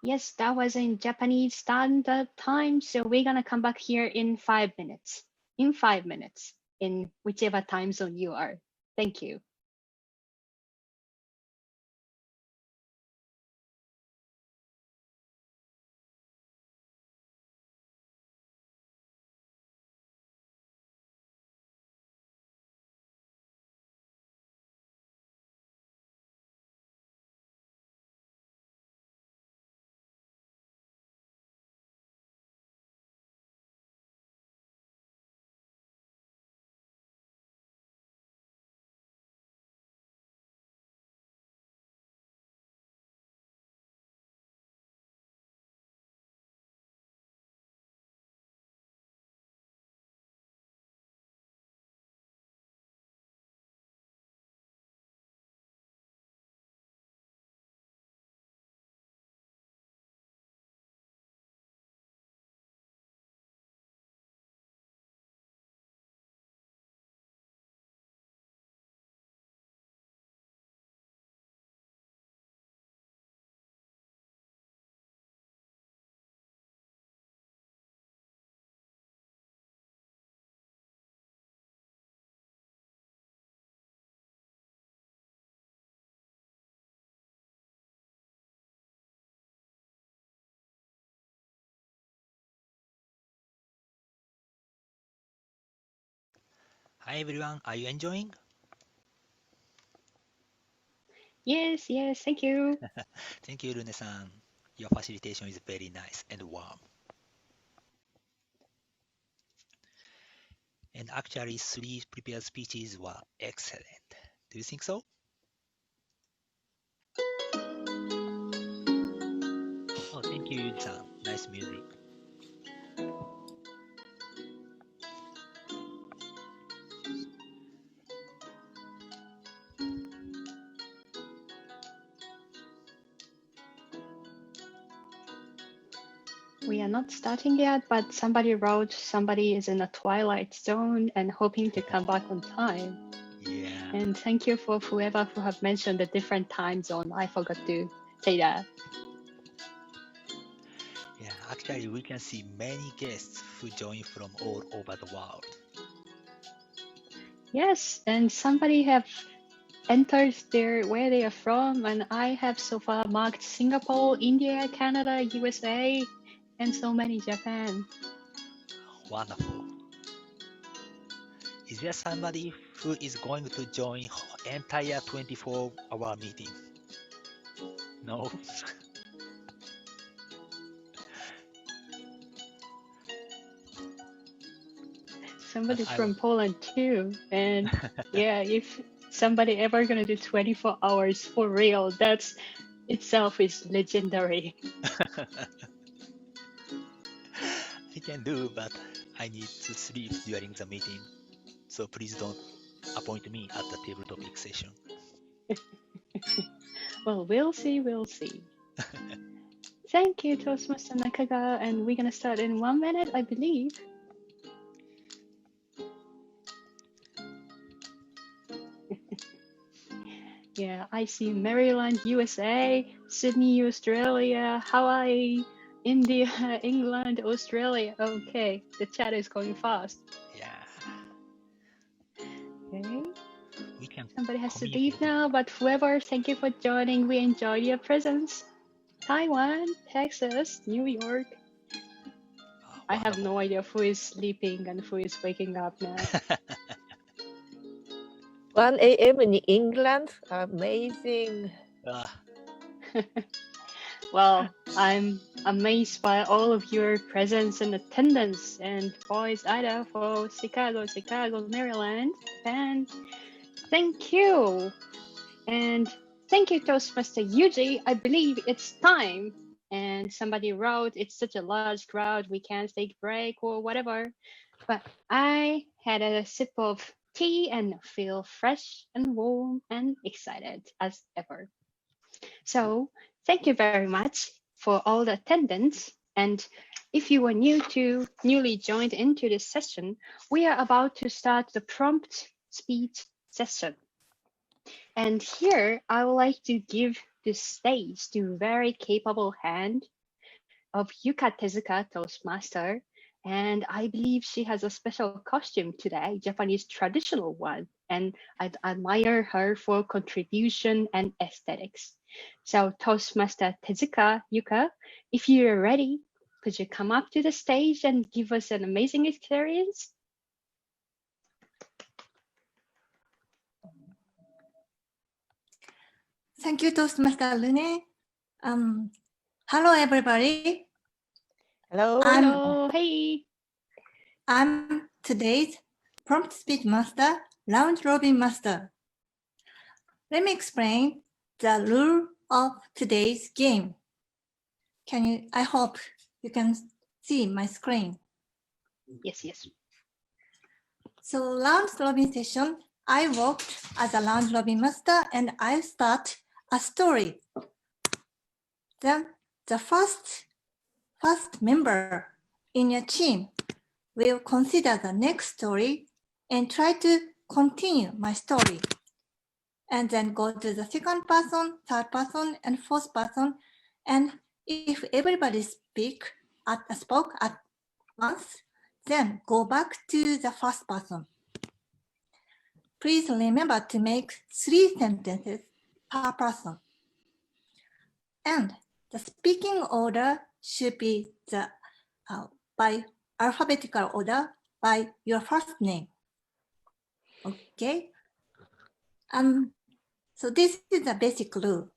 Yes, that was in Japanese standard time. So we're going to come back here in 5 minutes. In 5 minutes, in whichever time zone you are. Thank you. Hi everyone, are you enjoying? Yes, yes, thank you. Thank you, Rune-san. Your facilitation is very nice and warm. And actually, 3 prepared speeches were excellent. Do you think so? Oh, thank you, Yuri-san. Nice music. We are not starting yet, but somebody wrote somebody is in a twilight zone and hoping to come back on time. Yeah. And thank you for whoever who have mentioned the different time zone. I forgot to say that. Yeah, actually, we can see many guests who join from all over the world. Yes, and somebody have entered where they are from, and I have so far marked Singapore, India, Canada, USA, and so many Japan. Wonderful. Is there somebody who is going to join entire 24-hour meeting? No? Somebody's I- from Poland too. And yeah, if somebody ever gonna do 24 hours for real, that's itself is legendary. I can do, but I need to sleep during the meeting. So please don't appoint me at the table topic session. Well, we'll see, we'll see. Thank you, Toastmaster Nakaga, and we're gonna start in 1 minute, I believe. Yeah, I see Maryland, USA, Sydney, Australia, Hawaii, India, England, Australia. Okay, the chat is going fast. Yeah. Okay. We can Somebody has to leave now, but whoever, thank you for joining. We enjoyed your presence. Taiwan, Texas, New York. I have no idea who is sleeping and who is waking up now. 1 a.m. in England. Amazing. Well, I'm amazed by all of your presence and attendance. And boys, Idaho, Chicago, Maryland, and thank you. And thank you, Toastmaster Yuji. I believe it's time. And somebody wrote, it's such a large crowd, we can't take a break or whatever. But I had a sip of tea and feel fresh and warm and excited as ever. So thank you very much for all the attendance. And if you were newly joined into this session, we are about to start the prompt speech session. And here I would like to give the stage to very capable hand of Yuka Tezuka Toastmaster. And I believe she has a special costume today, Japanese traditional one. And I admire her for contribution and aesthetics. So Toastmaster Tezuka Yuka, if you're ready, could you come up to the stage and give us an amazing experience? Thank you, Toastmaster Lune. Hello, everybody. Hello. Hello. Hey. I'm today's prompt speech master, round robin master. Let me explain the rule of today's game. I hope you can see my screen. Yes. So round robin session, I worked as a round robin master and I start a story. Then the first member in your team will consider the next story and try to continue my story. And then go to the second person, third person, and fourth person. And if everybody spoke at once, then go back to the first person. Please remember to make 3 sentences per person. And the speaking order should be by alphabetical order by your first name. Okay. So this is the basic rule.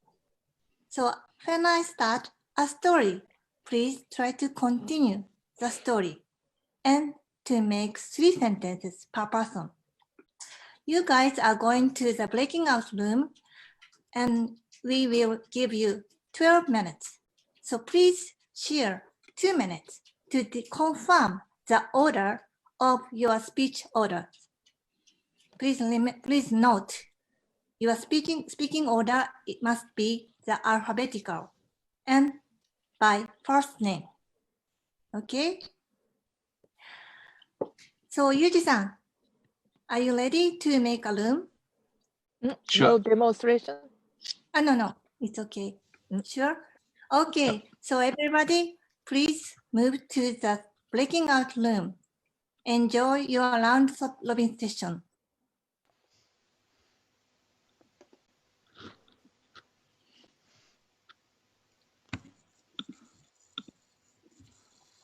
So when I start a story, please try to continue the story and to make 3 sentences per person. You guys are going to the breaking out room and we will give you 12 minutes. So please share 2 minutes to confirm the order of your speech order. Please note your speaking order, it must be the alphabetical and by first name. Okay? So Yuji-san, are you ready to make a room? Sure. No demonstration? No, it's okay. Sure? Okay, so everybody, please move to the breaking out room. Enjoy your round robin session.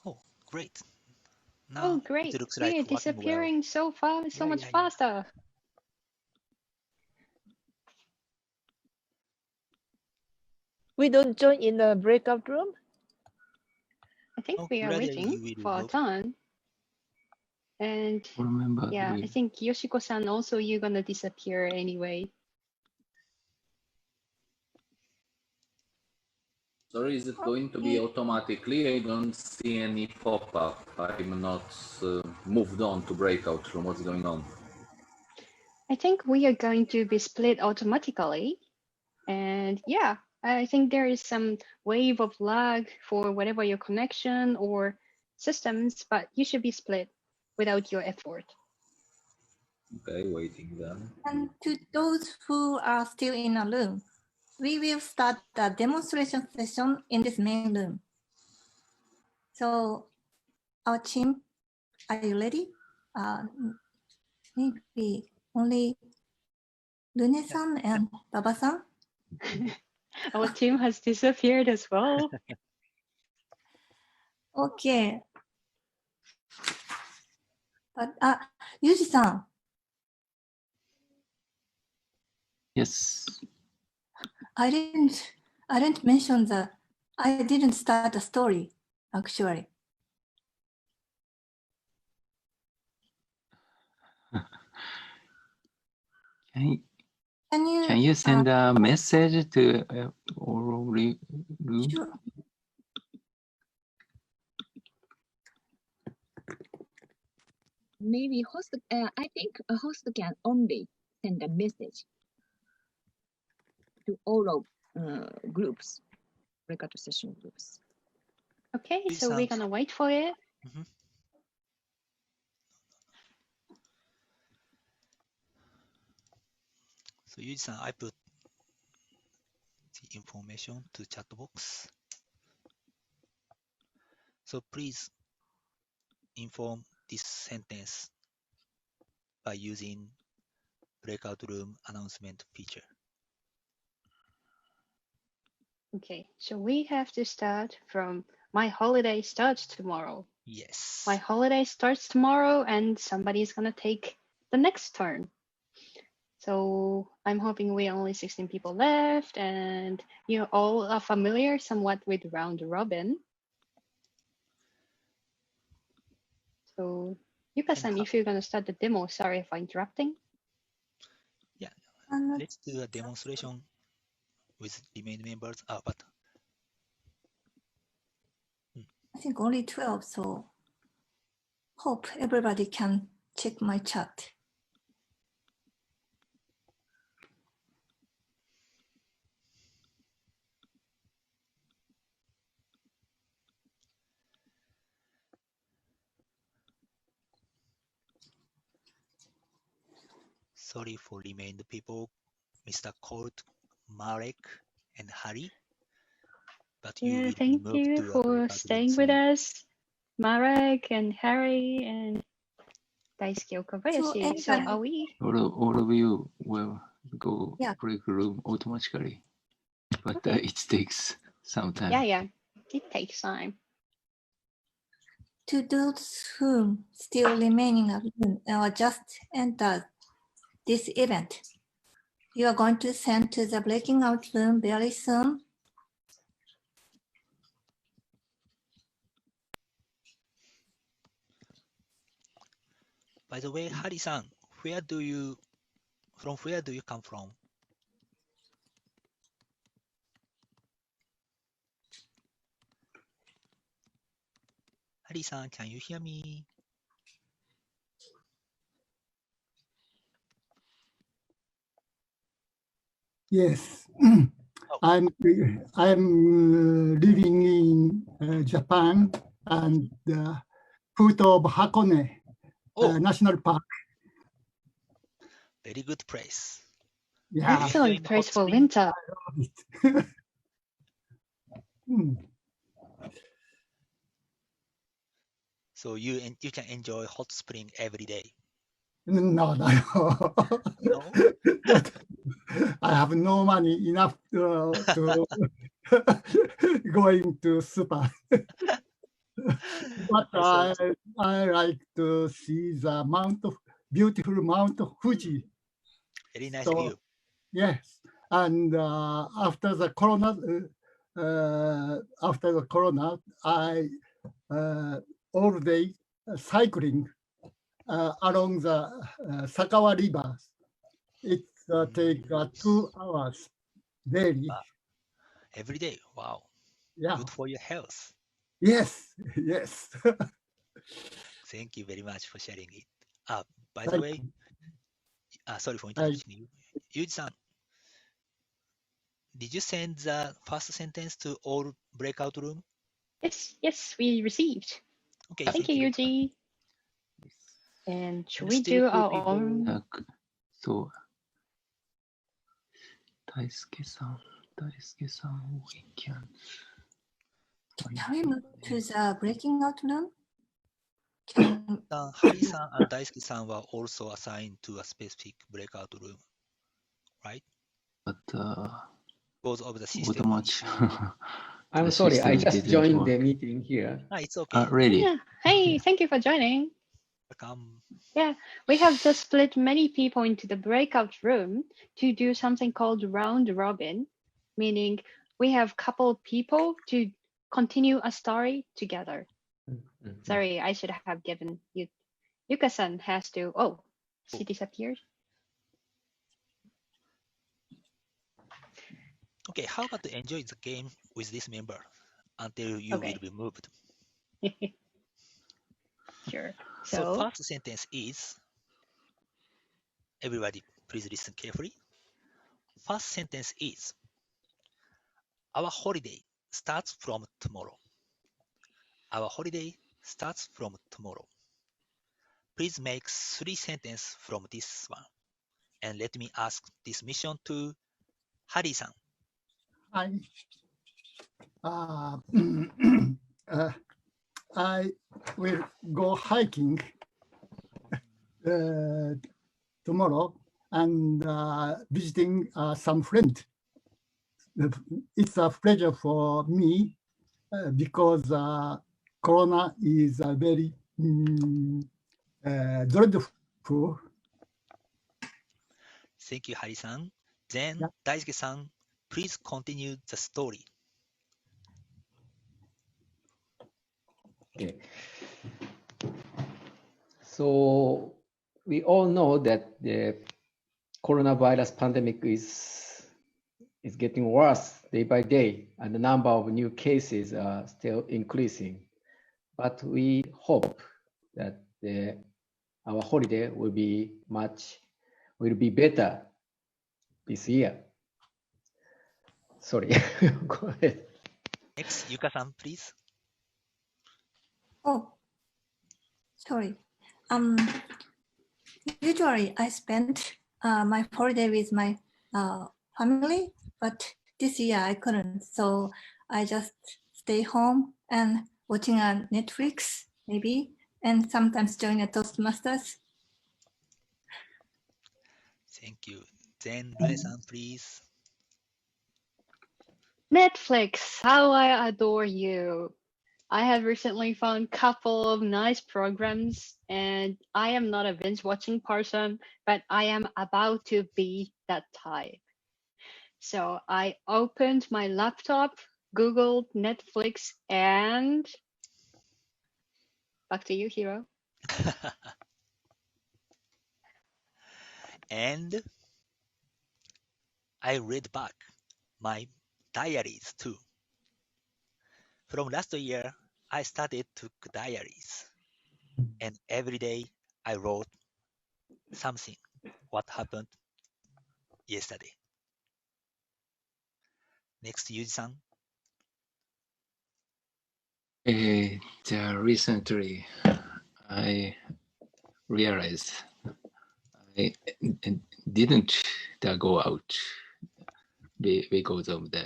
Oh, great. Oh, great. it looks We like are working well. disappearing so far, so Yeah, much yeah, yeah. faster. We don't join in the breakout room? I think Oh, we are gradually waiting you will for our move. turn. And Remember, yeah, I we think Yoshiko-san also, you're gonna disappear anyway. Sorry, is it going to be automatically? I don't see any pop-up. I'm not moved on to breakout room. What's going on? I think we are going to be split automatically. And yeah, I think there is some wave of lag for whatever your connection or systems, but you should be split without your effort. Okay, waiting then. And to those who are still in a room, we will start the demonstration session in this main room. So our team, are you ready? Maybe only Rune-san and Baba-san? Our team has disappeared as well. Okay. But Yuji-san. Yes. I didn't mention that I didn't start the story, actually. Can you send a message to oral room? Sure. Maybe host, I think a host can only send a message to all of groups, record session groups. Okay, so we're gonna wait for it. So Yuji-san, I put the information to chat box. So please inform this sentence by using breakout room announcement feature. Okay, so we have to start from my holiday starts tomorrow. Yes. My holiday starts tomorrow and somebody's gonna take the next turn. So I'm hoping we're only 16 people left and you all are familiar somewhat with round robin. So Yuka-san, if you're gonna start the demo, sorry if I'm interrupting. Yeah, let's do a demonstration with remaining members. But I think only 12, so hope everybody can check my chat. sorry for remaining people, Mr. Colt, Marek, and Harry. But you Yeah, will thank be moved you to a for breakout room staying with soon. us, Marek and Harry and Daisuke Okabayashi. So are we? All of you will go Yeah. break room automatically, but it takes some time. Yeah, it takes time. To those who still remain in a room or just entered this event, you are going to send to the breaking out room very soon. By the way, Harry-san, where do you come from? Harry-san, can you hear me? Yes. I'm living in Japan and the foot of Hakone National Park. Very good place. Yeah. Excellent place for winter. So you can enjoy hot spring every day. No. No? I have no money enough to going to super. But I like to see the beautiful Mount Fuji. Very nice So, view. yes, and after the corona, I all day cycling along the Sakawa River. It takes 2 hours daily. Every day. Wow. Yeah. Good for your health. Yes. Yes. Thank you very much for sharing it. By the Thank way, sorry for interrupting you. Yuji-san, did you send the first sentence to all breakout room? Yes, we received. Okay, thank you, Yuji. And should we still do two our people. own? そう。大輔さん、we can. Can we move to the breaking out room? Hari-san and Daisuke-san were also assigned to a specific breakout room, right? But because of the system. Automatch. I'm sorry, I just joined the meeting here. It's okay. Really? Yeah. Hey, thank you for joining. Welcome. Yeah, we have just split many people into the breakout room to do something called round robin, meaning we have couple people to continue a story together. Sorry, I should have given you. Yuka-san has to. Oh, she disappeared. Okay, how about to enjoy the game with this member until you will be moved? Sure. So first sentence is, everybody please listen carefully. First sentence is, our holiday starts from tomorrow. Our holiday starts from tomorrow. Please make 3 sentences from this one. And let me ask this mission to Hari-san. Hi. I will go hiking tomorrow and visiting some friends. It's a pleasure for me because Corona is very dreadful. Thank you, Hari-san. Then, Daisuke-san, please continue the story. Okay. So we all know that the coronavirus pandemic is getting worse day by day, and the number of new cases are still increasing. But we hope that our holiday will be better this year. Sorry, go ahead. Next, Yuka-san, please. Oh, sorry. Usually I spend my holiday with my family, but this year I couldn't. So I just stay home and watching on Netflix, maybe, and sometimes join a Toastmasters. Thank you. Then, Rune-san, please. Netflix, how I adore you. I have recently found a couple of nice programs, and I am not a binge watching person, but I am about to be that type. So I opened my laptop, Googled Netflix, and back to you, Hiro. And I read back my diaries too. From last year, I started to diaries, and every day I wrote something, what happened yesterday. Next, Yuji-san. Recently, I realized I didn't go out because of the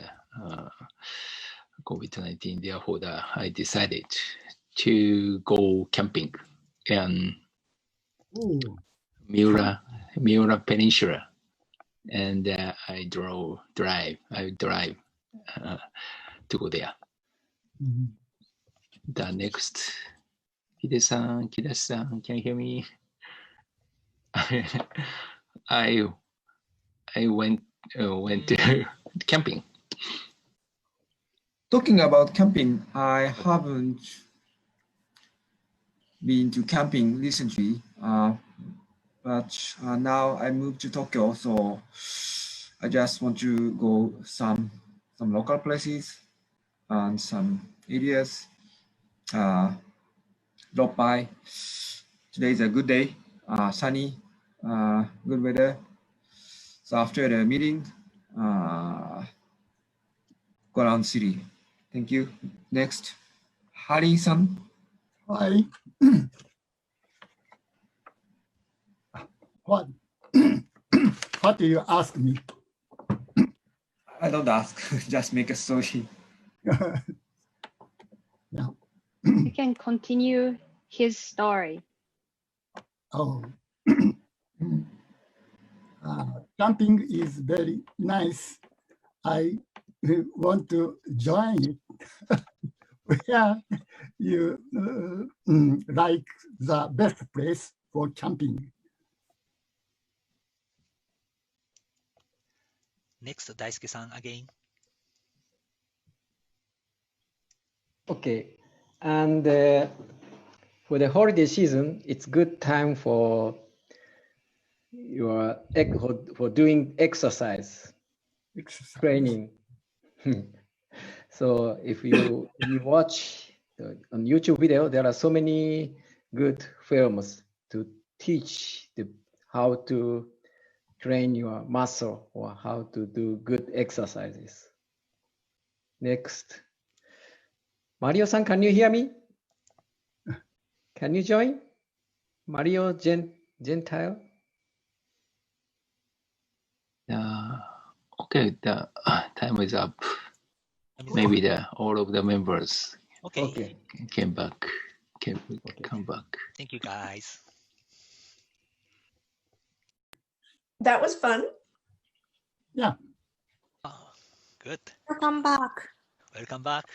COVID-19. Therefore, I decided to go camping in Miura Peninsula, and I drive to go there. The next, Hide-san, Kidashi-san, can you hear me? I went to camping. Talking about camping, I haven't been to camping recently, but now I moved to Tokyo, so I just want to go some local places and some areas. Drop by. Today is a good day, sunny, good weather. So after the meeting, go around city. Thank you. Next, Hari-san. Hi. What? What do you ask me? I don't ask, just make a story. You can continue his story. Oh, camping is very nice. I want to join it. Where you like the best place for camping? Next, Daisuke-san again. Okay, and for the holiday season, it's good time for for doing exercise training. So if you watch on YouTube video, there are so many good films to teach how to train your muscle or how to do good exercises. Next. Mario-san, can you hear me? Can you join? Mario Gentile? Okay, the time is up. Maybe all of the members came back. Come back. Thank you, guys. That was fun. Yeah. Oh, good. Welcome back. Welcome back.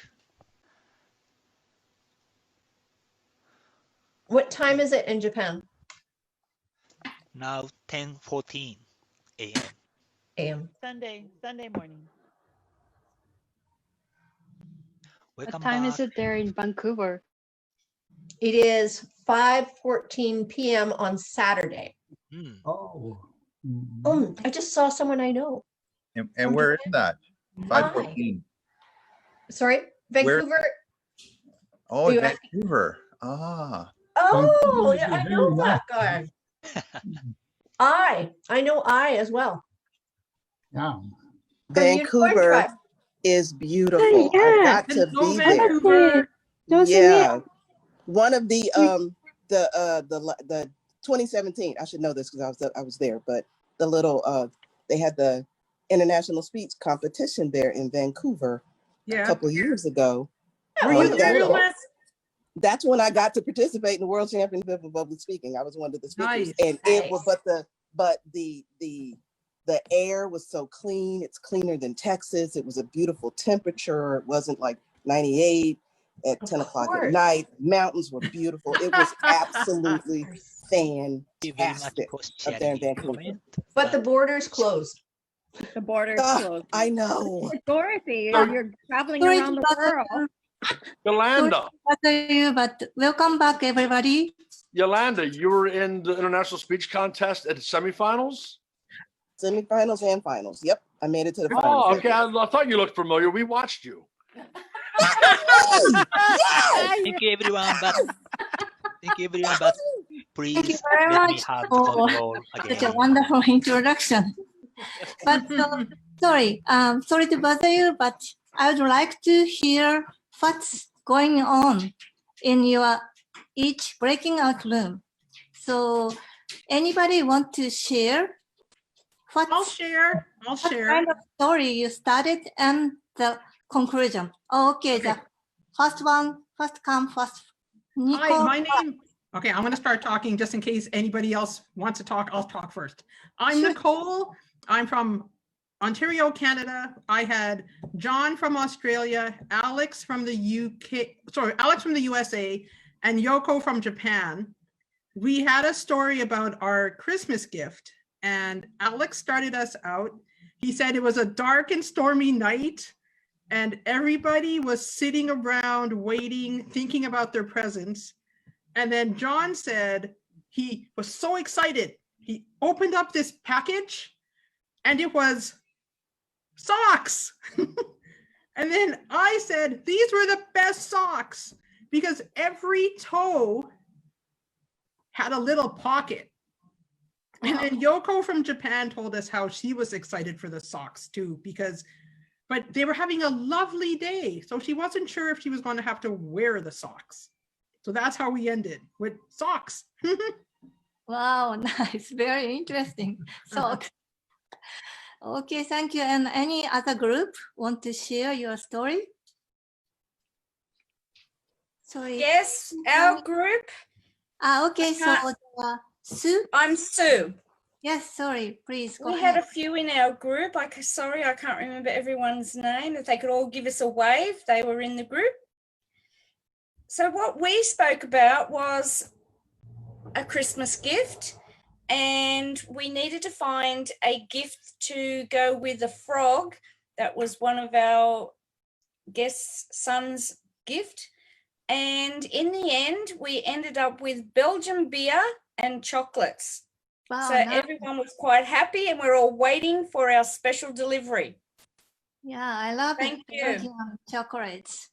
What time is it in Japan? Now 10:14 a.m. AM. Sunday morning. Welcome What time back. is it there in Vancouver? It is 5:14 p.m. on Saturday. Oh. Oh, I just saw someone I know. And where is that? 5:14. Sorry, Vancouver. Oh, You asking- Vancouver. Ah. Oh, yeah, I know that guy. I know I as well. Yeah. Vancouver is beautiful. I got to be there. Vancouver. Yeah. One of the 2017, I should know this because I was there, but the little they had the international speech competition there in Vancouver a couple of years ago. Were you there, Les? That's when I got to participate in the World Championship of Public Speaking. I was one of the speakers, and it was, but the air was so clean. It's cleaner than Texas. It was a beautiful temperature. It wasn't like 98 at 10 o'clock at night. Mountains were beautiful. It was absolutely fantastic up there in Vancouver. But the border's closed. The border is closed. I know. Dorothy, you're traveling Sorry around to the bother world. Yolanda. But welcome back, everybody. Yolanda, you were in the international speech contest at the semifinals? Semifinals and finals. Yep, I made it to the finals. Oh, okay. I thought you looked familiar. We watched you. Thank you, everyone. But please Thank you very let me much have for volleyball such a again. wonderful introduction. But sorry to bother you, but I would like to hear what's going on in your each breaking out room. So anybody want to share? I'll share. What kind of story you started and the conclusion? Oh, okay. The first come first. Hi, my name. Okay, I'm going to start talking just in case anybody else wants to talk. I'll talk first. I'm Nicole. I'm from Ontario, Canada, I had John from Australia, Alex from the USA, and Yoko from Japan. We had a story about our Christmas gift, and Alex started us out. He said it was a dark and stormy night, and everybody was sitting around waiting, thinking about their presents. And then John said he was so excited. He opened up this package, and it was socks. And then I said, these were the best socks because every toe had a little pocket. And then Yoko from Japan told us how she was excited for the socks too, but they were having a lovely day. So she wasn't sure if she was going to have to wear the socks. So that's how we ended, with socks. Wow, nice, very interesting. Socks. Okay, thank you. And any other group want to share your story? Sorry. Yes, our group. Okay, so Sue? I'm Sue. Yes, sorry, please go We ahead. had a few in our group. Sorry, I can't remember everyone's name. If they could all give us a wave, they were in the group. So what we spoke about was a Christmas gift, and we needed to find a gift to go with a frog. That was one of our guest's son's gift. And in the end, we ended up with Belgian beer and chocolates. Wow, so nice. everyone was quite happy, and we're all waiting for our special delivery. Yeah, I love Thank it. you. Belgian chocolates.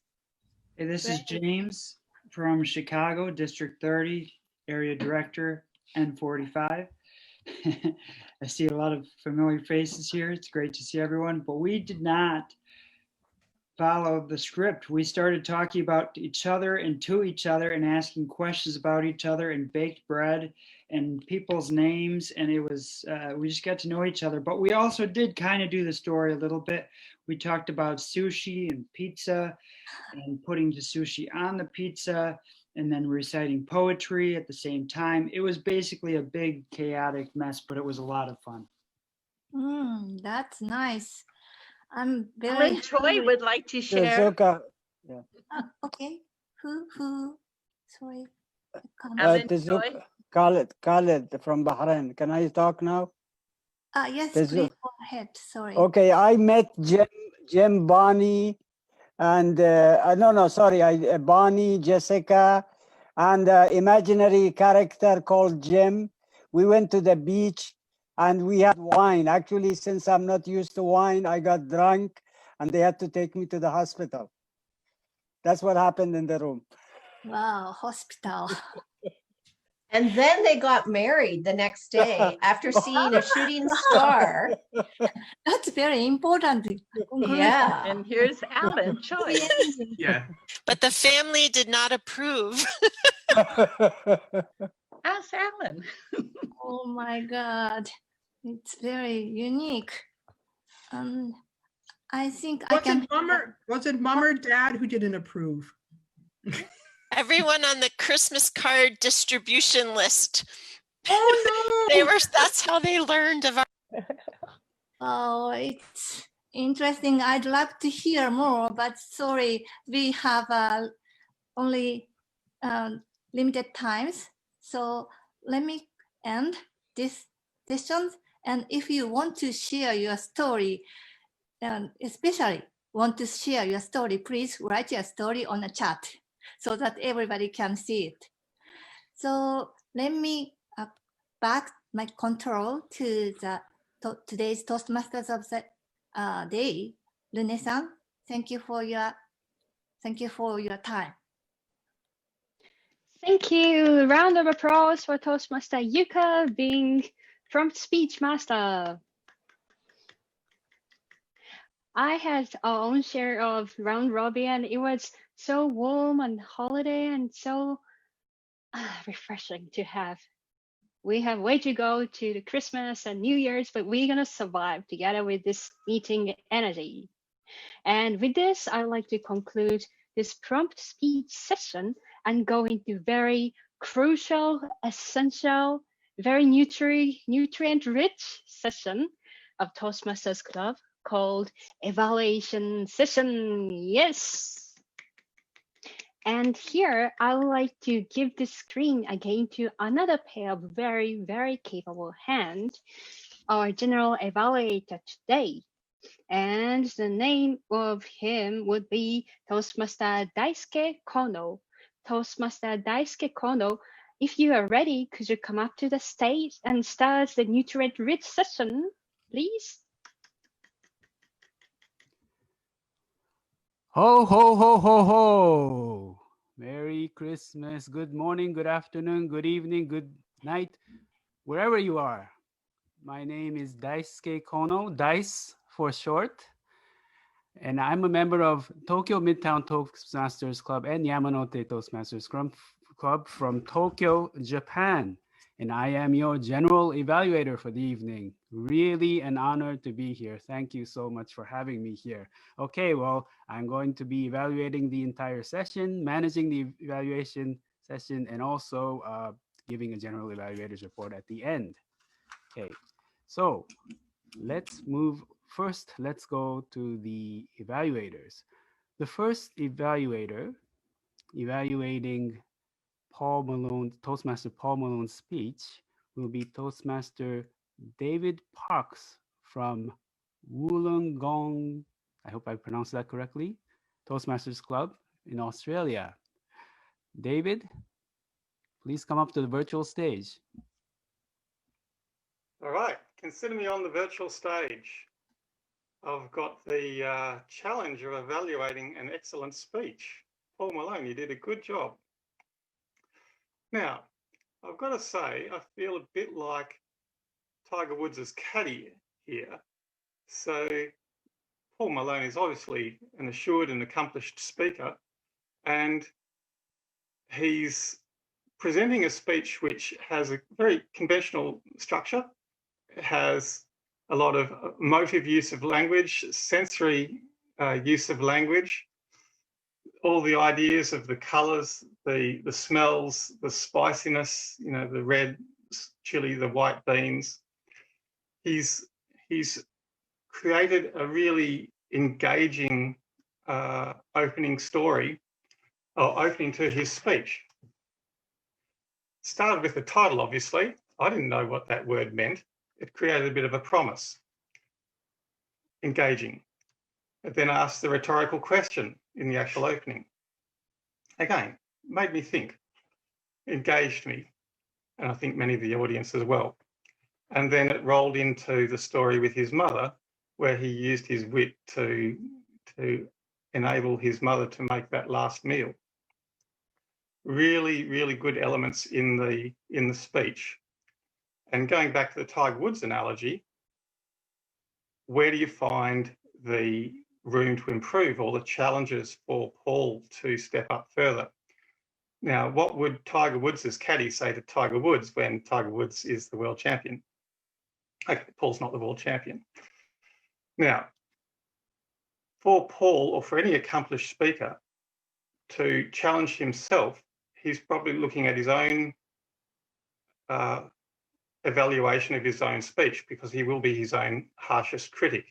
Hey, this is James from Chicago, District 30, Area Director, N45. I see a lot of familiar faces here. It's great to see everyone, but we did not follow the script. We started talking about each other and to each other and asking questions about each other and baked bread and people's names. And it was, we just got to know each other, but we also did kind of do the story a little bit. We talked about sushi and pizza and putting the sushi on the pizza and then reciting poetry at the same time. It was basically a big chaotic mess, but it was a lot of fun. That's nice. I'm very Ellen Choi hungry. would like to share. Okay. Who? Sorry. Khalid from Bahrain. Can I talk now? Yes, please go ahead. Sorry. Okay, I met Jim, Bonnie, and Bonnie, Jessica, and imaginary character called Jim. We went to the beach and we had wine. Actually, since I'm not used to wine, I got drunk and they had to take me to the hospital. That's what happened in the room. Wow, hospital. And then they got married the next day after seeing a shooting star. That's very important. Yeah. And here's Alan Choi. Yeah. But the family did not approve. Ask Alan. Oh my God. It's very unique. I think Was it mom or dad who didn't approve? Everyone on the Christmas card distribution list. Oh no! That's how they learned of our. Oh, it's interesting. I'd like to hear more, but sorry, we have only limited times. So let me end this session. And if you want to share your story, especially want to share your story, please write your story on the chat so that everybody can see it. So let me back my control to today's Toastmasters of the day, Lune-san. Thank you for your time. Thank you. Round of applause for Toastmaster Yuka being prompt speech master. I had our own share of round robin, and it was so warm and holiday and so refreshing to have. We have way to go to the Christmas and New Year's, but we're gonna survive together with this meeting energy. And with this, I'd like to conclude this prompt speech session and go into very crucial, essential, very nutrient-rich session of Toastmasters Club called Evaluation Session. Yes. And here I would like to give the screen again to another pair of very, very capable hands, our general evaluator today. And the name of him would be Toastmaster Daisuke Kono. Toastmaster Daisuke Kono, if you are ready, could you come up to the stage and start the nutrient-rich session, please? Ho, ho, ho, ho, ho. Merry Christmas. Good morning, good afternoon, good evening, good night, wherever you are. My name is Daisuke Kono, Dice for short. And I'm a member of Tokyo Midtown Toastmasters Club and Yamanote Toastmasters Club from Tokyo, Japan. And I am your general evaluator for the evening. Really an honor to be here. Thank you so much for having me here. Okay, well, I'm going to be evaluating the entire session, managing the evaluation session, and also giving a general evaluator's report at the end. Okay, so let's move. First, let's go to the evaluators. The first evaluator evaluating Paul Malone, Toastmaster Paul Malone's speech will be Toastmaster David Parks from Wollongong, I hope I pronounced that correctly, Toastmasters Club in Australia. David, please come up to the virtual stage. All right, consider me on the virtual stage. I've got the challenge of evaluating an excellent speech. Paul Malone, you did a good job. Now, I've got to say, I feel a bit like Tiger Woods' caddy here. So Paul Malone is obviously an assured and accomplished speaker, and he's presenting a speech which has a very conventional structure. It has a lot of emotive use of language, sensory use of language, all the ideas of the colors, the smells, the spiciness, you know, the red chili, the white beans. He's created a really engaging opening story, or opening to his speech. Started with the title, obviously. I didn't know what that word meant. It created a bit of a promise. Engaging. It then asked the rhetorical question in the actual opening. Again, made me think, engaged me, and I think many of the audience as well. And then it rolled into the story with his mother, where he used his wit to enable his mother to make that last meal. Really, really good elements in the speech. And going back to the Tiger Woods analogy, where do you find the room to improve, or the challenges for Paul to step up further? Now, what would Tiger Woods' caddy say to Tiger Woods when Tiger Woods is the world champion? Okay, Paul's not the world champion. Now, for Paul, or for any accomplished speaker, to challenge himself, he's probably looking at his own evaluation of his own speech, because he will be his own harshest critic.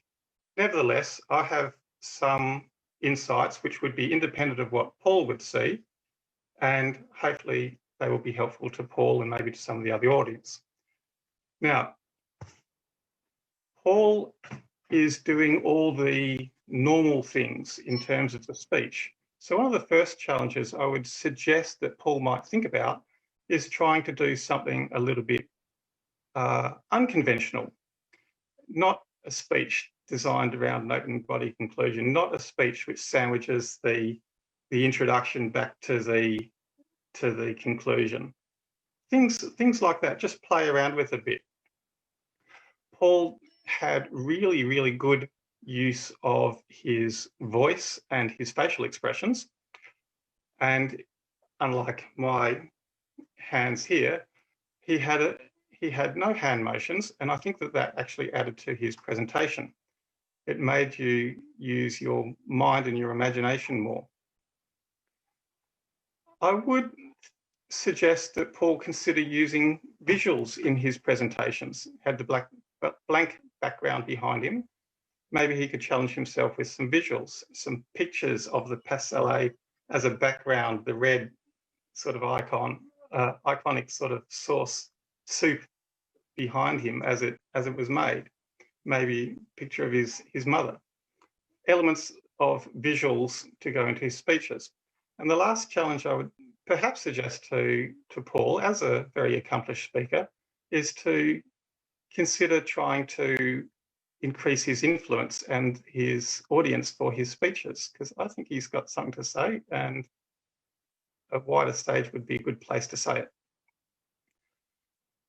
Nevertheless, I have some insights which would be independent of what Paul would see, and hopefully they will be helpful to Paul and maybe to some of the other audience. Now, Paul is doing all the normal things in terms of the speech. So one of the first challenges I would suggest that Paul might think about is trying to do something a little bit unconventional. Not a speech designed around an open body conclusion, not a speech which sandwiches the introduction back to the conclusion. Things like that, just play around with a bit. Paul had really, really good use of his voice and his facial expressions. And unlike my hands here, he had no hand motions, and I think that actually added to his presentation. It made you use your mind and your imagination more. I would suggest that Paul consider using visuals in his presentations. Had the blank background behind him. Maybe he could challenge himself with some visuals, some pictures of the pastel as a background, the red sort of iconic sort of sauce soup behind him as it was made. Maybe a picture of his mother. Elements of visuals to go into his speeches. And the last challenge I would perhaps suggest to Paul, as a very accomplished speaker, is to consider trying to increase his influence and his audience for his speeches, because I think he's got something to say and a wider stage would be a good place to say it.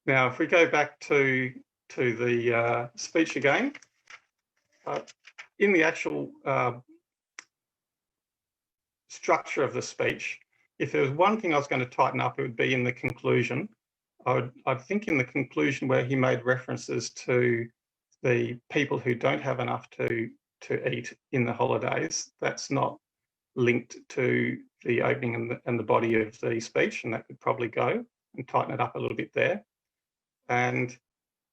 Now, if we go back to the speech again, in the actual structure of the speech, if there was one thing I was going to tighten up, it would be in the conclusion. I'd think in the conclusion where he made references to the people who don't have enough to eat in the holidays, that's not linked to the opening and the body of the speech, and that could probably go and tighten it up a little bit there. And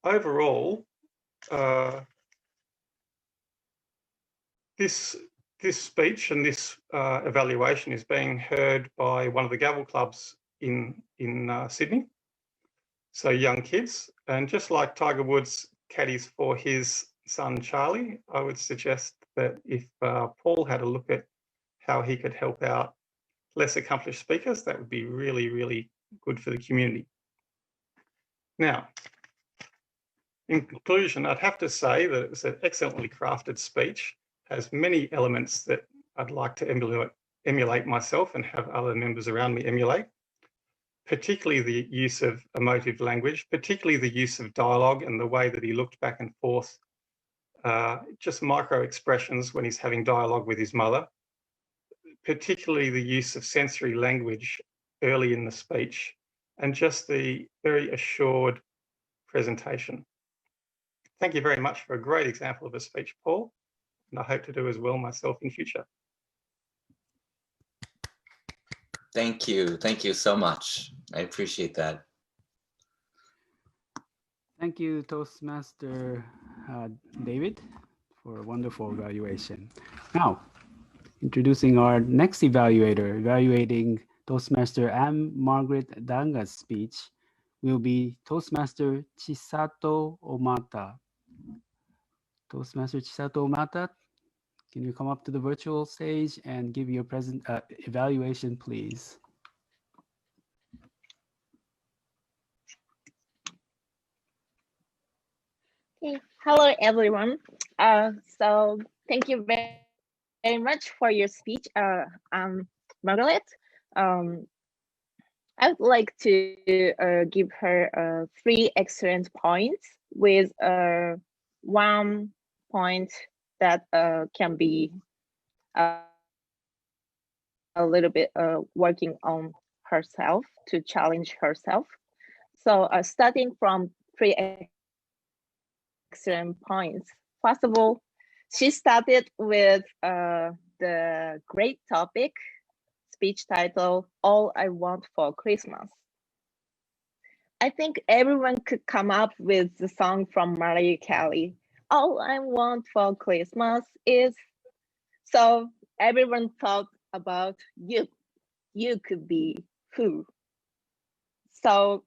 overall, this speech and this evaluation is being heard by one of the gavel clubs in Sydney, so young kids. And just like Tiger Woods caddies for his son Charlie, I would suggest that if Paul had a look at how he could help out less accomplished speakers, that would be really, really good for the community. Now, in conclusion, I'd have to say that it was an excellently crafted speech, has many elements that I'd like to emulate myself and have other members around me emulate, particularly the use of emotive language, particularly the use of dialogue and the way that he looked back and forth, just micro expressions when he's having dialogue with his mother, particularly the use of sensory language early in the speech, and just the very assured presentation. Thank you very much for a great example of a speech, Paul, and I hope to do as well myself in future. Thank you so much. I appreciate that. Thank you, Toastmaster David, for a wonderful evaluation. Now, introducing our next evaluator, evaluating Toastmaster Anne Margaret Danga's speech, will be Toastmaster Chisato Omata. Toastmaster Chisato Omata, can you come up to the virtual stage and give your evaluation, please? Okay. Hello, everyone. So thank you very much for your speech, Margaret. I would like to give her 3 excellent points with 1 point that can be a little bit working on herself to challenge herself. So starting from 3 excellent points. First of all, she started with the great topic, speech title, All I Want for Christmas. I think everyone could come up with the song from Mariah Carey, All I Want for Christmas is. So everyone thought about you. You could be who? So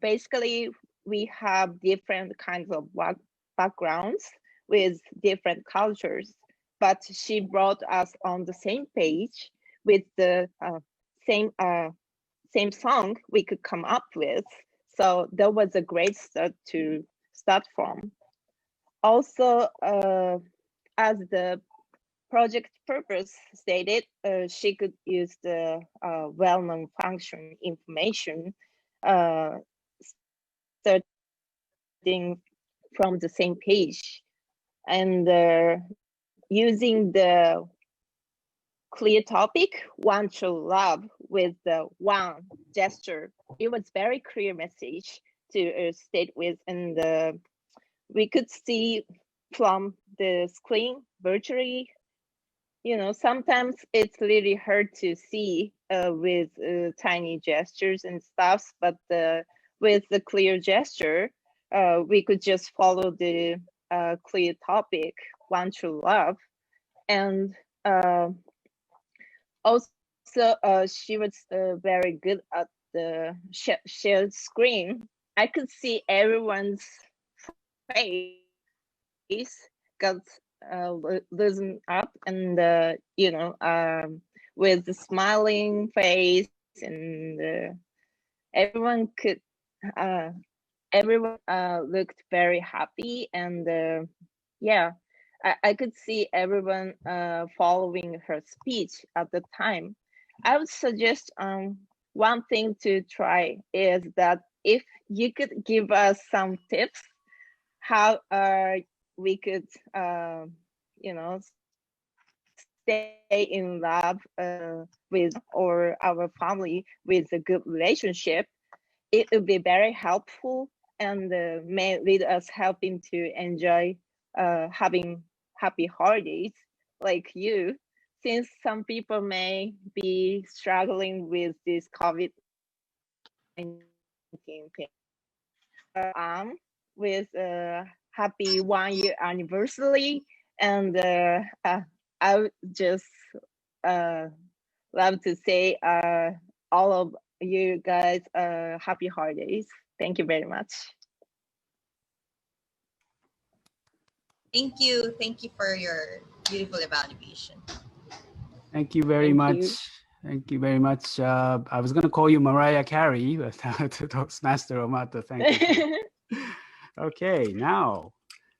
basically, we have different kinds of backgrounds with different cultures, but she brought us on the same page with the same song we could come up with. So that was a great start to start from. Also, as the project purpose stated, she could use the well-known function information starting from the same page and using the clear topic, one true love, with the one gesture. It was very clear message to state with, and we could see from the screen virtually. You know, sometimes it's really hard to see with tiny gestures and stuff, but with the clear gesture, we could just follow the clear topic, one true love. And also she was very good at the shared screen. I could see everyone's face got loosened up, and you know, with the smiling face, and everyone could everyone looked very happy, and yeah, I could see everyone following her speech at the time. I would suggest one thing to try is that if you could give us some tips how we could you know, stay in love with or our family with a good relationship, it would be very helpful and may lead us helping to enjoy having happy holidays like you, since some people may be struggling with this COVID-19 thing. With a happy 1-year anniversary, and I would just love to say all of you guys happy holidays. Thank you very much. Thank you. Thank you for your beautiful evaluation. Thank you very much. Thank you very much. I was going to call you Mariah Carey, but Toastmaster Omata, thank you. Okay, now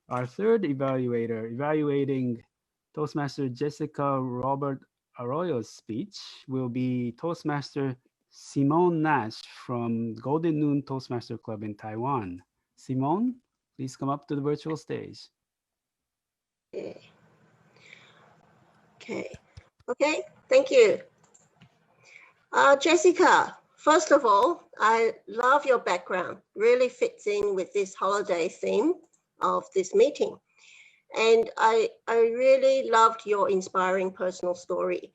our third evaluator evaluating Toastmaster Jessica Robert Arroyo's speech will be Toastmaster Simone Nash from Golden Noon Toastmaster Club in Taiwan. Simone, please come up to the virtual stage. Okay, thank you. Jessica, first of all, I love your background. Really fits in with this holiday theme of this meeting. And I really loved your inspiring personal story.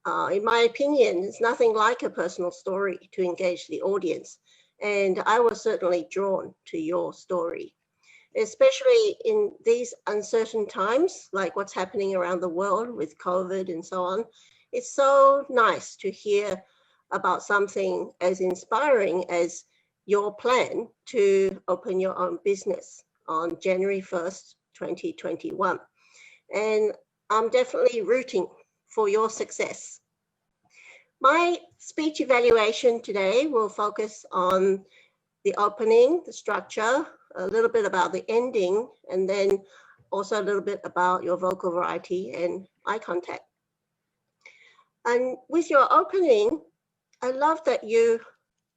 In my opinion, there's nothing like a personal story to engage the audience. And I was certainly drawn to your story, especially in these uncertain times, like what's happening around the world with COVID and so on. It's so nice to hear about something as inspiring as your plan to open your own business on January 1st, 2021. And I'm definitely rooting for your success. My speech evaluation today will focus on the opening, the structure, a little bit about the ending, and then also a little bit about your vocal variety and eye contact. And with your opening, I love that you,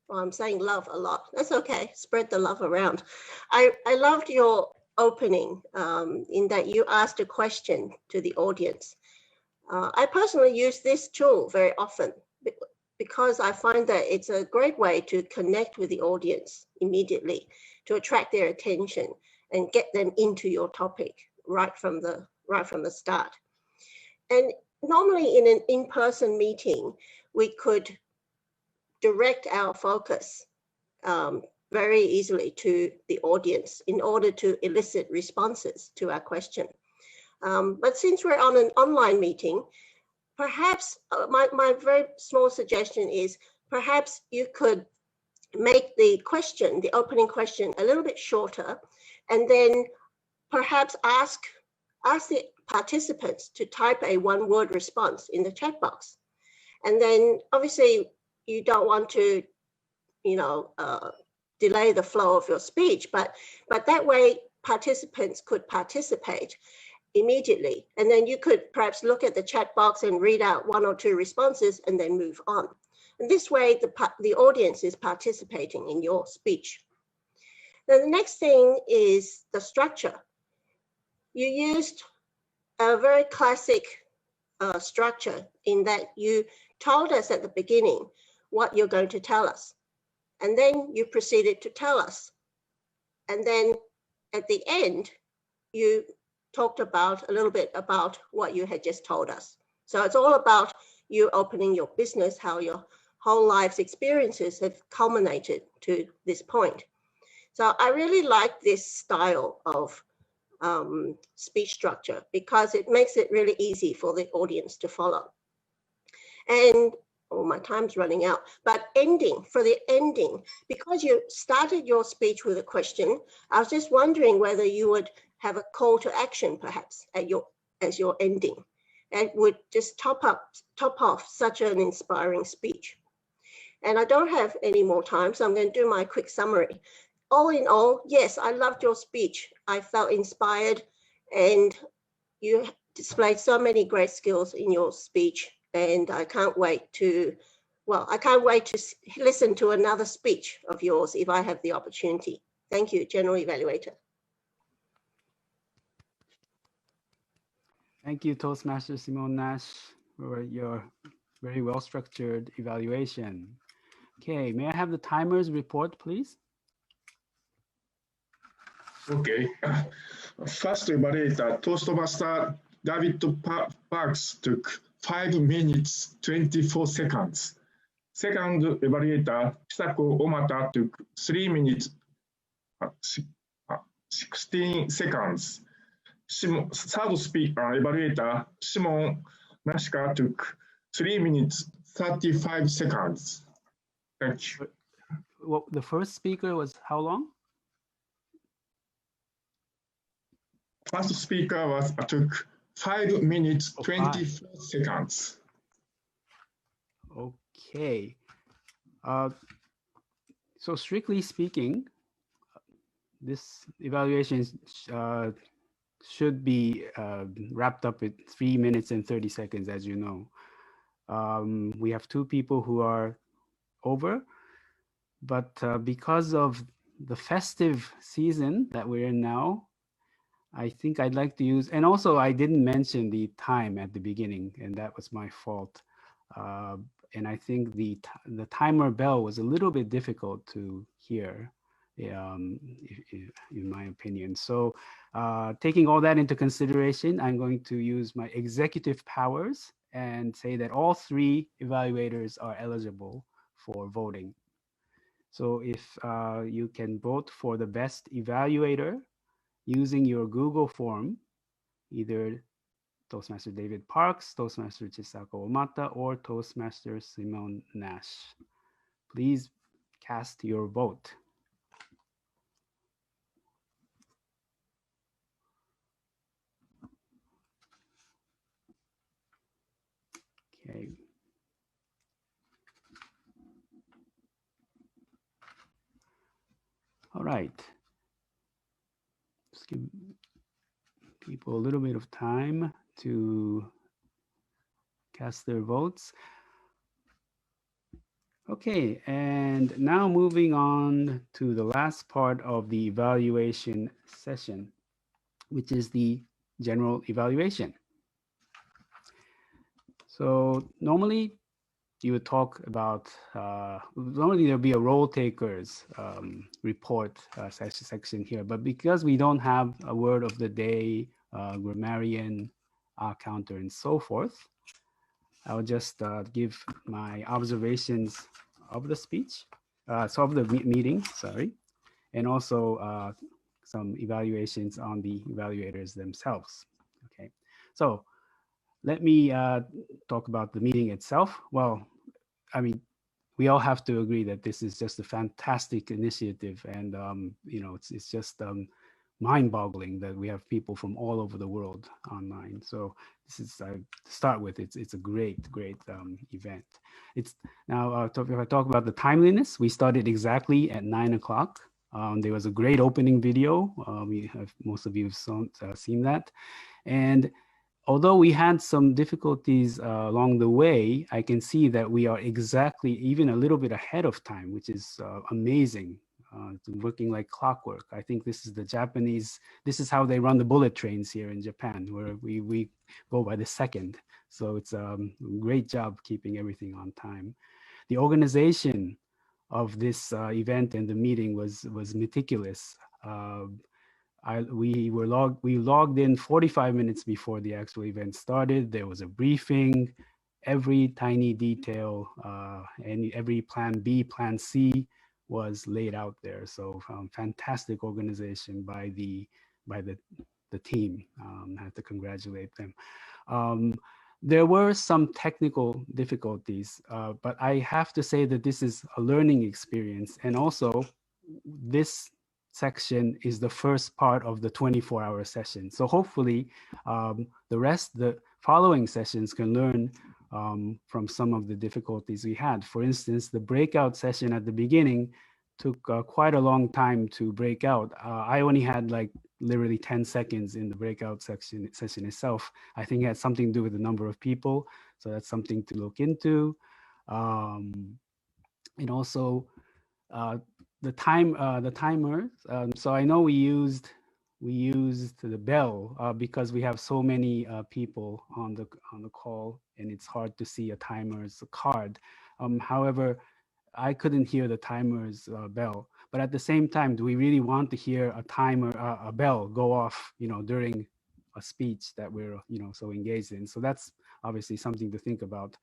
well, I'm saying love a lot. That's okay, spread the love around. I loved your opening in that you asked a question to the audience. I personally use this tool very often because I find that it's a great way to connect with the audience immediately, to attract their attention and get them into your topic right from the start. And normally in an in-person meeting, we could direct our focus very easily to the audience in order to elicit responses to our question. But since we're on an online meeting, perhaps my very small suggestion is perhaps you could make the question, the opening question, a little bit shorter, and then perhaps ask the participants to type a one-word response in the chat box. And then obviously you don't want to, you know, delay the flow of your speech, but that way participants could participate immediately. And then you could perhaps look at the chat box and read out 1 or 2 responses and then move on. And this way the audience is participating in your speech. Now the next thing is the structure. You used a very classic structure in that you told us at the beginning what you're going to tell us. And then you proceeded to tell us. And then at the end, you talked about a little bit about what you had just told us. So it's all about you opening your business, how your whole life's experiences have culminated to this point. So I really like this style of speech structure because it makes it really easy for the audience to follow. And oh, my time's running out, but for the ending, because you started your speech with a question, I was just wondering whether you would have a call to action perhaps as your ending. It would just top off such an inspiring speech. And I don't have any more time, so I'm going to do my quick summary. All in all, yes, I loved your speech. I felt inspired, and you displayed so many great skills in your speech. And I can't wait to listen to another speech of yours if I have the opportunity. Thank you, General Evaluator. Thank you, Toastmaster Simone Nash, for your very well-structured evaluation. Okay, may I have the timers report, please? Okay. First evaluator, Toastmaster David Parks took 5 minutes, 24 seconds. Second evaluator, Chisako Omata took 3 minutes, 16 seconds. Third evaluator, Simon Nashika took 3 minutes, 35 seconds. Thank you. Well, the first speaker was how long? First speaker took 5 minutes, 24 seconds. Okay. So strictly speaking, this evaluation should be wrapped up at 3 minutes and 30 seconds, as you know. We have 2 people who are over, but because of the festive season that we're in now, I think I'd like to use, and also I didn't mention the time at the beginning, and that was my fault. And I think the timer bell was a little bit difficult to hear, in my opinion. So taking all that into consideration, I'm going to use my executive powers and say that all 3 evaluators are eligible for voting. So if you can vote for the best evaluator using your Google form, either Toastmaster David Parks, Toastmaster Chisako Omata, or Toastmaster Simone Nash. Please cast your vote. Okay. All right. Just give people a little bit of time to cast their votes. Okay, and now moving on to the last part of the evaluation session, which is the general evaluation. So normally you would talk about, normally there'll be a role takers report section here, but because we don't have a word of the day, grammarian, counter, and so forth, I'll just give my observations of the speech, so of the meeting, sorry, and also some evaluations on the evaluators themselves. Okay, so let me talk about the meeting itself. Well, I mean, we all have to agree that this is just a fantastic initiative, and you know, it's just mind-boggling that we have people from all over the world online. So this is to start with, it's a great event. It's now if I talk about the timeliness, we started exactly at 9 o'clock. There was a great opening video. Most of you have seen that, and although we had some difficulties along the way, I can see that we are exactly even a little bit ahead of time, which is amazing. Working like clockwork. I think this is the Japanese, this is how they run the bullet trains here in Japan, where we go by the second. So it's a great job keeping everything on time. The organization of this event and the meeting was meticulous. We logged in 45 minutes before the actual event started. There was a briefing, every tiny detail, and every plan B, plan C was laid out there. So fantastic organization by the team. I have to congratulate them. There were some technical difficulties, but I have to say that this is a learning experience. And also this section is the first part of the 24-hour session. So hopefully the following sessions can learn from some of the difficulties we had. For instance, the breakout session at the beginning took quite a long time to break out. I only had like literally 10 seconds in the breakout session itself. I think it had something to do with the number of people. So that's something to look into. And also the timer. So I know we used the bell because we have so many people on the call, and it's hard to see a timer's card. However, I couldn't hear the timer's bell. But at the same time, do we really want to hear a bell go off, during a speech that we're, so engaged in? So that's obviously something to think about.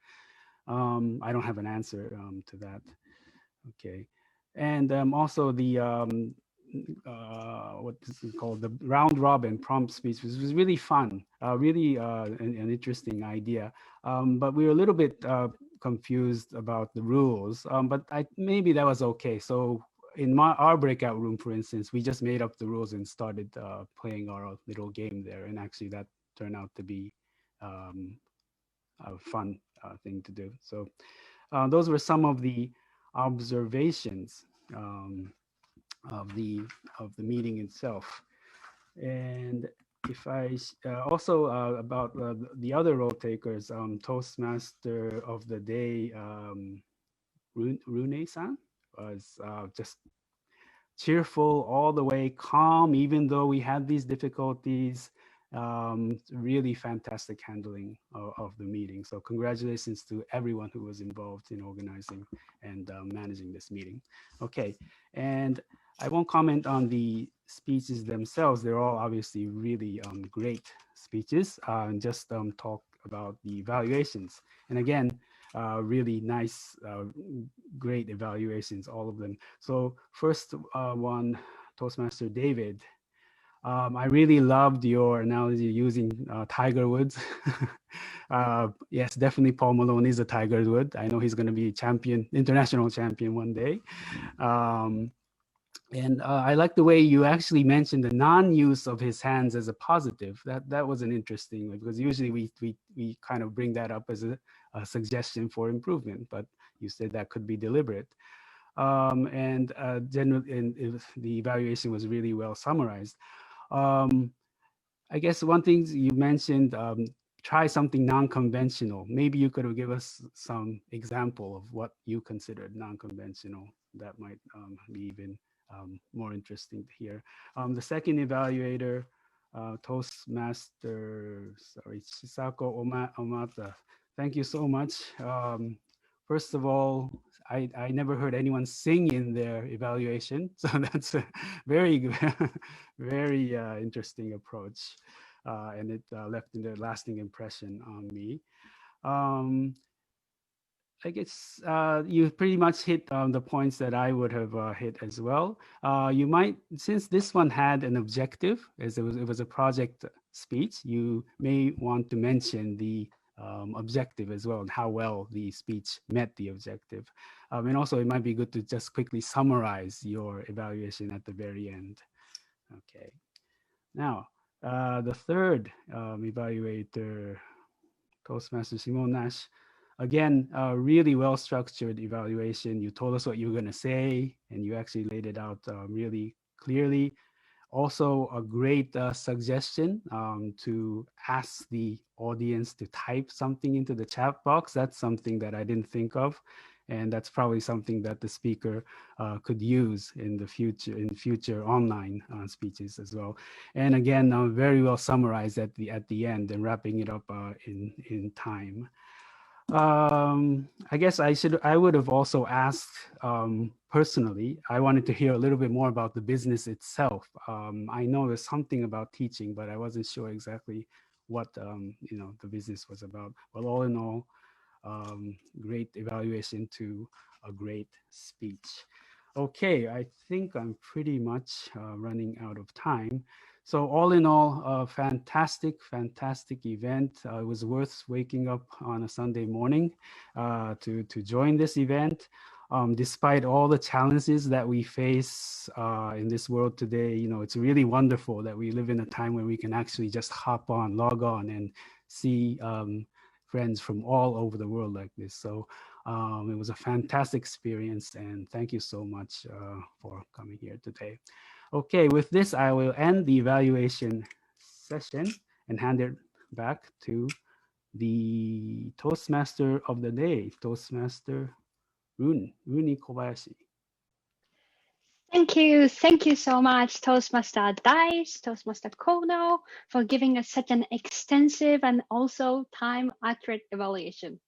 I don't have an answer to that. Okay. And also the what is it called, the round robin prompt speech was really fun, really an interesting idea, but we were a little bit confused about the rules, but maybe that was okay. So in our breakout room, for instance, we just made up the rules and started playing our little game there, and actually that turned out to be a fun thing to do. So those were some of the observations of the meeting itself. And if I also about the other role takers, Toastmaster of the day, Rune-san was just cheerful all the way, calm, even though we had these difficulties. Really fantastic handling of the meeting. So congratulations to everyone who was involved in organizing and managing this meeting. Okay, and I won't comment on the speeches themselves. They're all obviously really great speeches, and just talk about the evaluations. And again, really nice, great evaluations, all of them. So first one, Toastmaster David. I really loved your analogy using Tiger Woods. Yes, definitely Paul Malone is a Tiger Woods. I know he's going to be champion, international champion one day. And I like the way you actually mentioned the non-use of his hands as a positive. That was an interesting one, because usually we kind of bring that up as a suggestion for improvement, but you said that could be deliberate. And generally, the evaluation was really well summarized. I guess one thing you mentioned, try something non-conventional. Maybe you could give us some example of what you considered non-conventional. That might be even more interesting to hear. The second evaluator, Toastmaster, Chisako Omata. Thank you so much. First of all, I never heard anyone sing in their evaluation, so that's a very, very interesting approach, and it left a lasting impression on me. I guess you pretty much hit the points that I would have hit as well. You might, since this one had an objective, as it was a project speech, you may want to mention the objective as well, and how well the speech met the objective. And also it might be good to just quickly summarize your evaluation at the very end. Okay. Now, the third evaluator, Toastmaster Simon Nash. Again, really well-structured evaluation. You told us what you were going to say, and you actually laid it out really clearly. Also, a great suggestion to ask the audience to type something into the chat box. That's something that I didn't think of, and that's probably something that the speaker could use in the future online speeches as well. And again, very well summarized at the end and wrapping it up in time. I guess I would have also asked personally, I wanted to hear a little bit more about the business itself. I know there's something about teaching, but I wasn't sure exactly what the business was about. Well, all in all, great evaluation to a great speech. Okay, I think I'm pretty much running out of time. So all in all, a fantastic event. It was worth waking up on a Sunday morning to join this event. Despite all the challenges that we face in this world today, you know, it's really wonderful that we live in a time where we can actually just hop on, log on, and see friends from all over the world like this. So it was a fantastic experience, and thank you so much for coming here today. Okay, with this, I will end the evaluation session and hand it back to the Toastmaster of the day, Toastmaster Runi Kobayashi. Thank you so much, Toastmaster Dice, Toastmaster Kono, for giving us such an extensive and also time-accurate evaluation.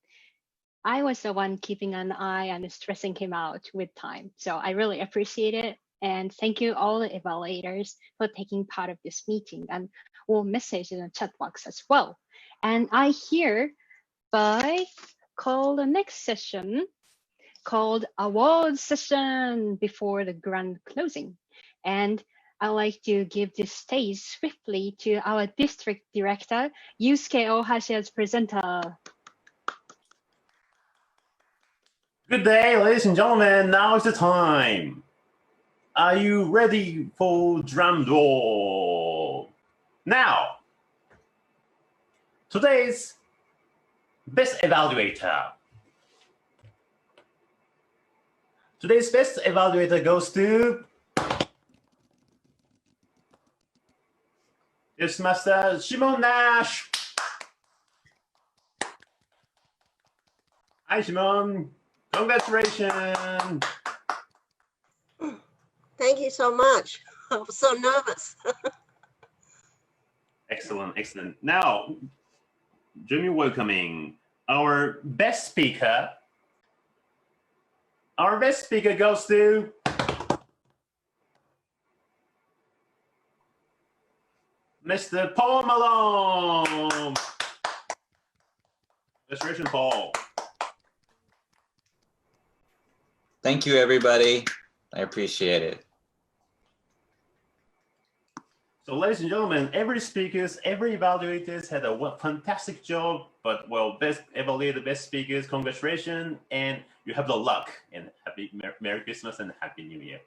I was the one keeping an eye and stressing him out with time, so I really appreciate it. And thank you all the evaluators for taking part of this meeting and all messages in the chat box as well. And I hereby call the next session called Awards Session before the grand closing. And I'd like to give this stage swiftly to our district director, Yusuke Ohashi as presenter. Good day, ladies and gentlemen. Now is the time. Are you ready for drum roll? Now, today's best evaluator. Today's best evaluator goes to Master Shimon Nash. Hi, Shimon. Congratulations. Thank you so much. I was so nervous. Excellent, excellent. Now, join me welcoming our best speaker. Our best speaker goes to Mr. Paul Malone. Congratulations, Paul. Thank you, everybody. I appreciate it. So, ladies and gentlemen, every speakers, every evaluators had a fantastic job, but well, best evaluator, best speakers, congratulations, and you have the luck, and happy Merry Christmas and Happy New Year.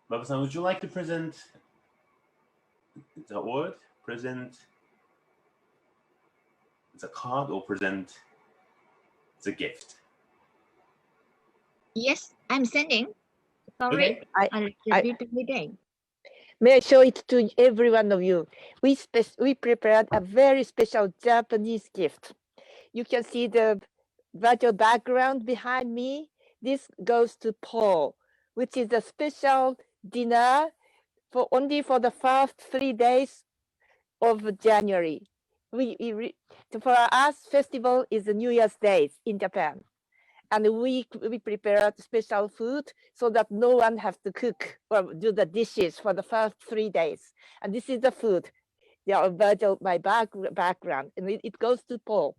Baba-san, would you like to present the award, present the card, or present the gift? Yes, I'm sending. Sorry, Okay. I'll repeat it again. May I show it to every one of you? We prepared a very special Japanese gift. You can see the virtual background behind me. This goes to Paul, which is a special dinner for only for the first 3 days of January. For us, festival is the New Year's Day in Japan. And we prepared special food so that no one has to cook or do the dishes for the first 3 days. And this is the food, my background, and it goes to Paul.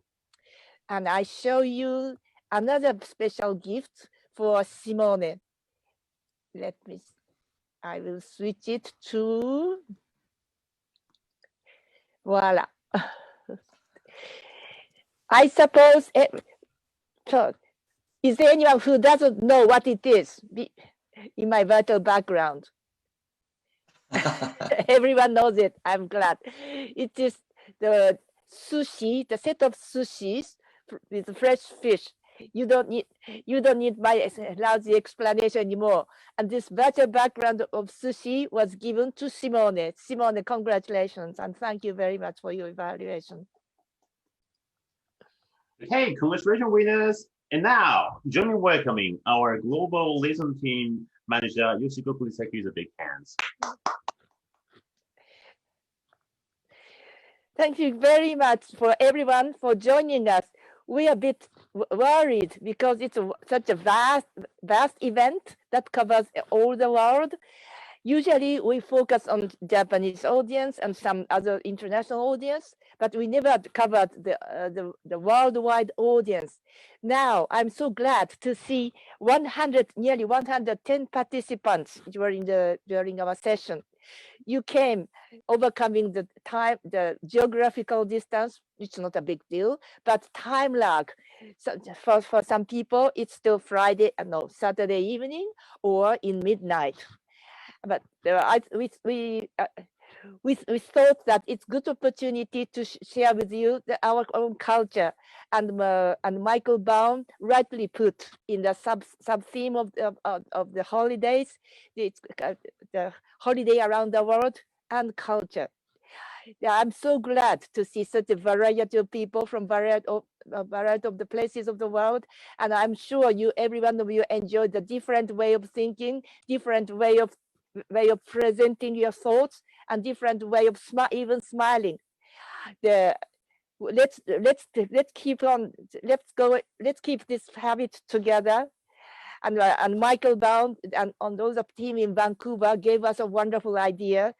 And I show you another special gift for Simone. I will switch it to, voila. I suppose, so is there anyone who doesn't know what it is in my virtual background? Everyone knows it. I'm glad. It is the sushi, the set of sushis with fresh fish. You don't need my lousy explanation anymore. And this virtual background of sushi was given to Simone. Simone, congratulations, and thank you very much for your evaluation. Okay, congratulations, winners. And now, join me welcoming our global liaison team manager, Yoshiko Kurisaki, with a big hands. Thank you very much for everyone for joining us. We are a bit worried because it's such a vast event that covers all the world. Usually we focus on Japanese audience and some other international audience, but we never covered the worldwide audience. Now I'm so glad to see nearly 110 participants during our session. You came overcoming the geographical distance. It's not a big deal, but time lag. So for some people, it's still Saturday evening or in midnight. But we thought that it's good opportunity to share with you our own culture, and Michael Baum rightly put in the sub theme of the holidays, the holiday around the world and culture. Yeah, I'm so glad to see such a variety of people from variety of the places of the world, and I'm sure every one of you enjoyed the different way of thinking, different way of presenting your thoughts, and different way of even smiling. Let's keep this habit together. And Michael Baum and on those of team in Vancouver gave us a wonderful idea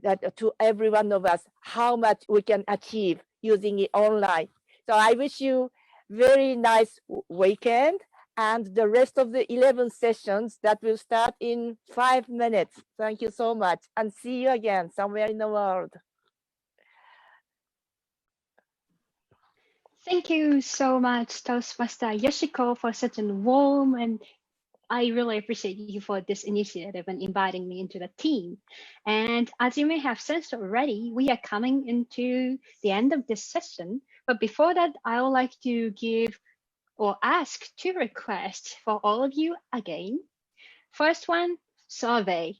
that to every one of us how much we can achieve using it online. So I wish you very nice weekend, and the rest of the 11 sessions that will start in 5 minutes. Thank you so much, and see you again somewhere in the world. Thank you so much, Toastmaster Yoshiko, for such a warm, and I really appreciate you for this initiative and inviting me into the team. And as you may have sensed already, we are coming into the end of this session. But before that, I would like to give or ask two requests for all of you again. First one, survey.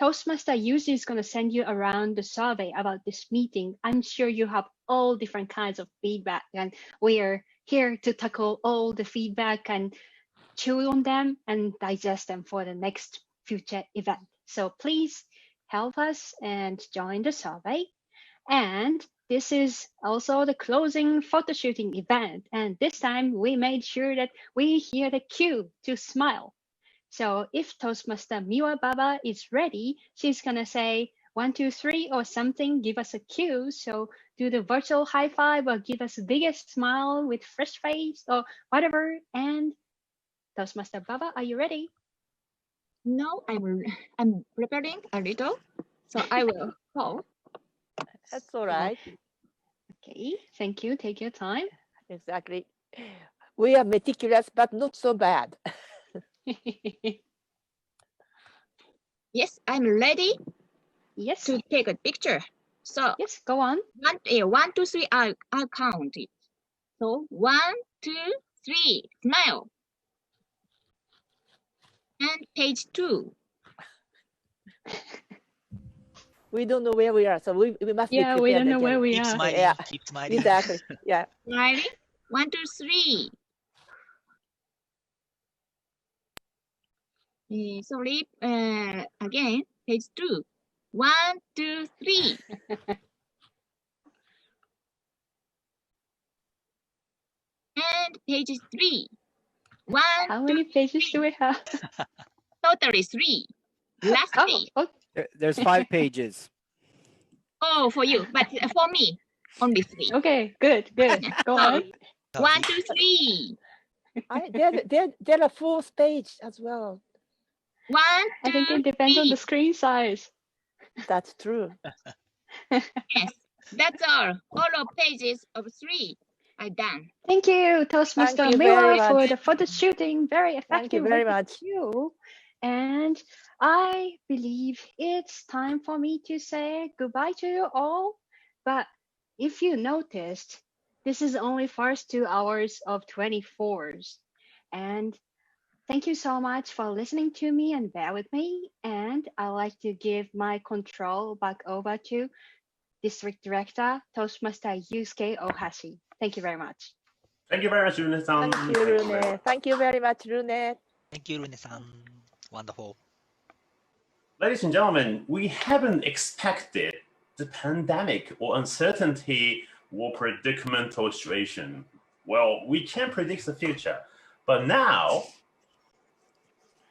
Toastmaster usually is going to send you around the survey about this meeting. I'm sure you have all different kinds of feedback, and we are here to tackle all the feedback and chew on them and digest them for the next future event. So please help us and join the survey. And this is also the closing photo shooting event. And this time we made sure that we hear the cue to smile. So if Toastmaster Miwa Baba is ready, she's gonna say 1, 2, 3 or something, give us a cue. So do the virtual high five or give us the biggest smile with fresh face or whatever. And Toastmaster Baba, are you ready? No, I'm preparing a little, so I will call. That's all right. Okay, thank you. Take your time. Exactly. We are meticulous, but not so bad. Yes, I'm ready. Yes. To take a picture. So yes, go on. 1, 2, 3. I'll count it. So 1, 2, 3. Smile. And page 2. We don't know where we are, so we must be prepared. Yeah, we don't know again. where we Keep are. smiling. Yeah, Keep smiling. exactly. Yeah. Smiling. 1, 2, 3. Sorry. Again, page 2. 1, 2, 3. And page 3. 1. How many pages do we have? Totally 3. Last page. Oh. There's 5 pages. Oh, for you, but for me, only 3. Okay, good. Go on. 1, 2, 3. There are 4th page as well. 1, 2, I think it depends on the screen size. That's true. Yes, that's all. All of pages of 3 are done. Thank you, Toastmaster Thank you very Miwa, for much. the photo shooting. Very effective. Thank you very much. And I believe it's time for me to say goodbye to you all. But if you noticed, this is only first 2 hours of 24s. And thank you so much for listening to me and bear with me. And I'd like to give my control back over to District Director Toastmaster Yusuke Ohashi. Thank you very much. Thank you very much, Rune-san. Thank you, Rune. Thank you very much, Rune. Thank you, Rune-san. Wonderful. Ladies and gentlemen, we haven't expected the pandemic or uncertainty or predicamental situation. Well, we can't predict the future, but now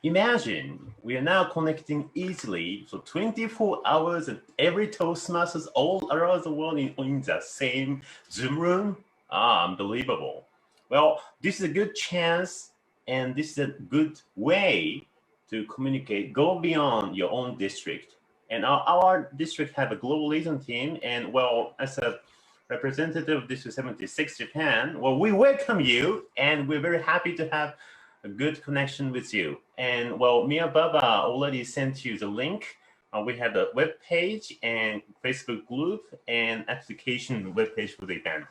imagine we are now connecting easily for 24 hours and every Toastmasters all around the world in the same Zoom room. Unbelievable. Well, this is a good chance and this is a good way to communicate, go beyond your own district. And our district have a global liaison team. And well, as a representative of District 76 Japan, well, we welcome you and we're very happy to have a good connection with you. And well, Mia Baba already sent you the link. We have a web page and Facebook group and application web page for the event.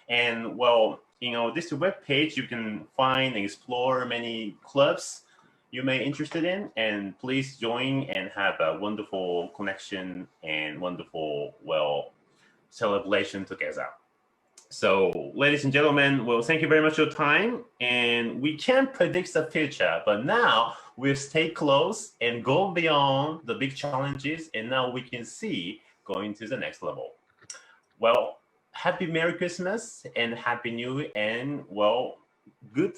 And well, you know, this web page you can find and explore many clubs you may be interested in, and please join and have a wonderful connection and wonderful, well, celebration together. So, ladies and gentlemen, well, thank you very much for your time. And we can't predict the future, but now we'll stay close and go beyond the big challenges. And now we can see going to the next level. Well, happy Merry Christmas and Happy New Year. And well, good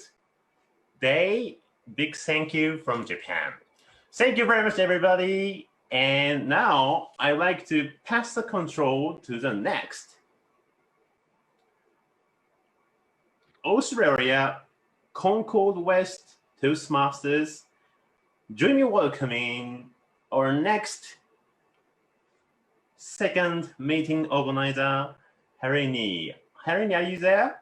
day. Big thank you from Japan. Thank you very much, everybody. And now I'd like to pass the control to the next Australia, Concord West Toastmasters. Join me welcoming our next second meeting organizer, Harini. Harini, are you there?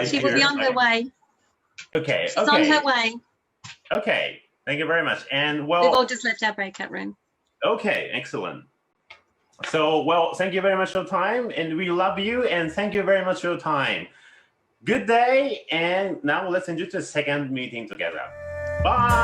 She will be on her way. Okay. She's on her way. Okay. Thank you very much. And well, We've all just left our breakout room. Okay, excellent. So, well, thank you very much for your time, and we love you, and thank you very much for your time. Good day, and now let's enjoy the second meeting together. Bye.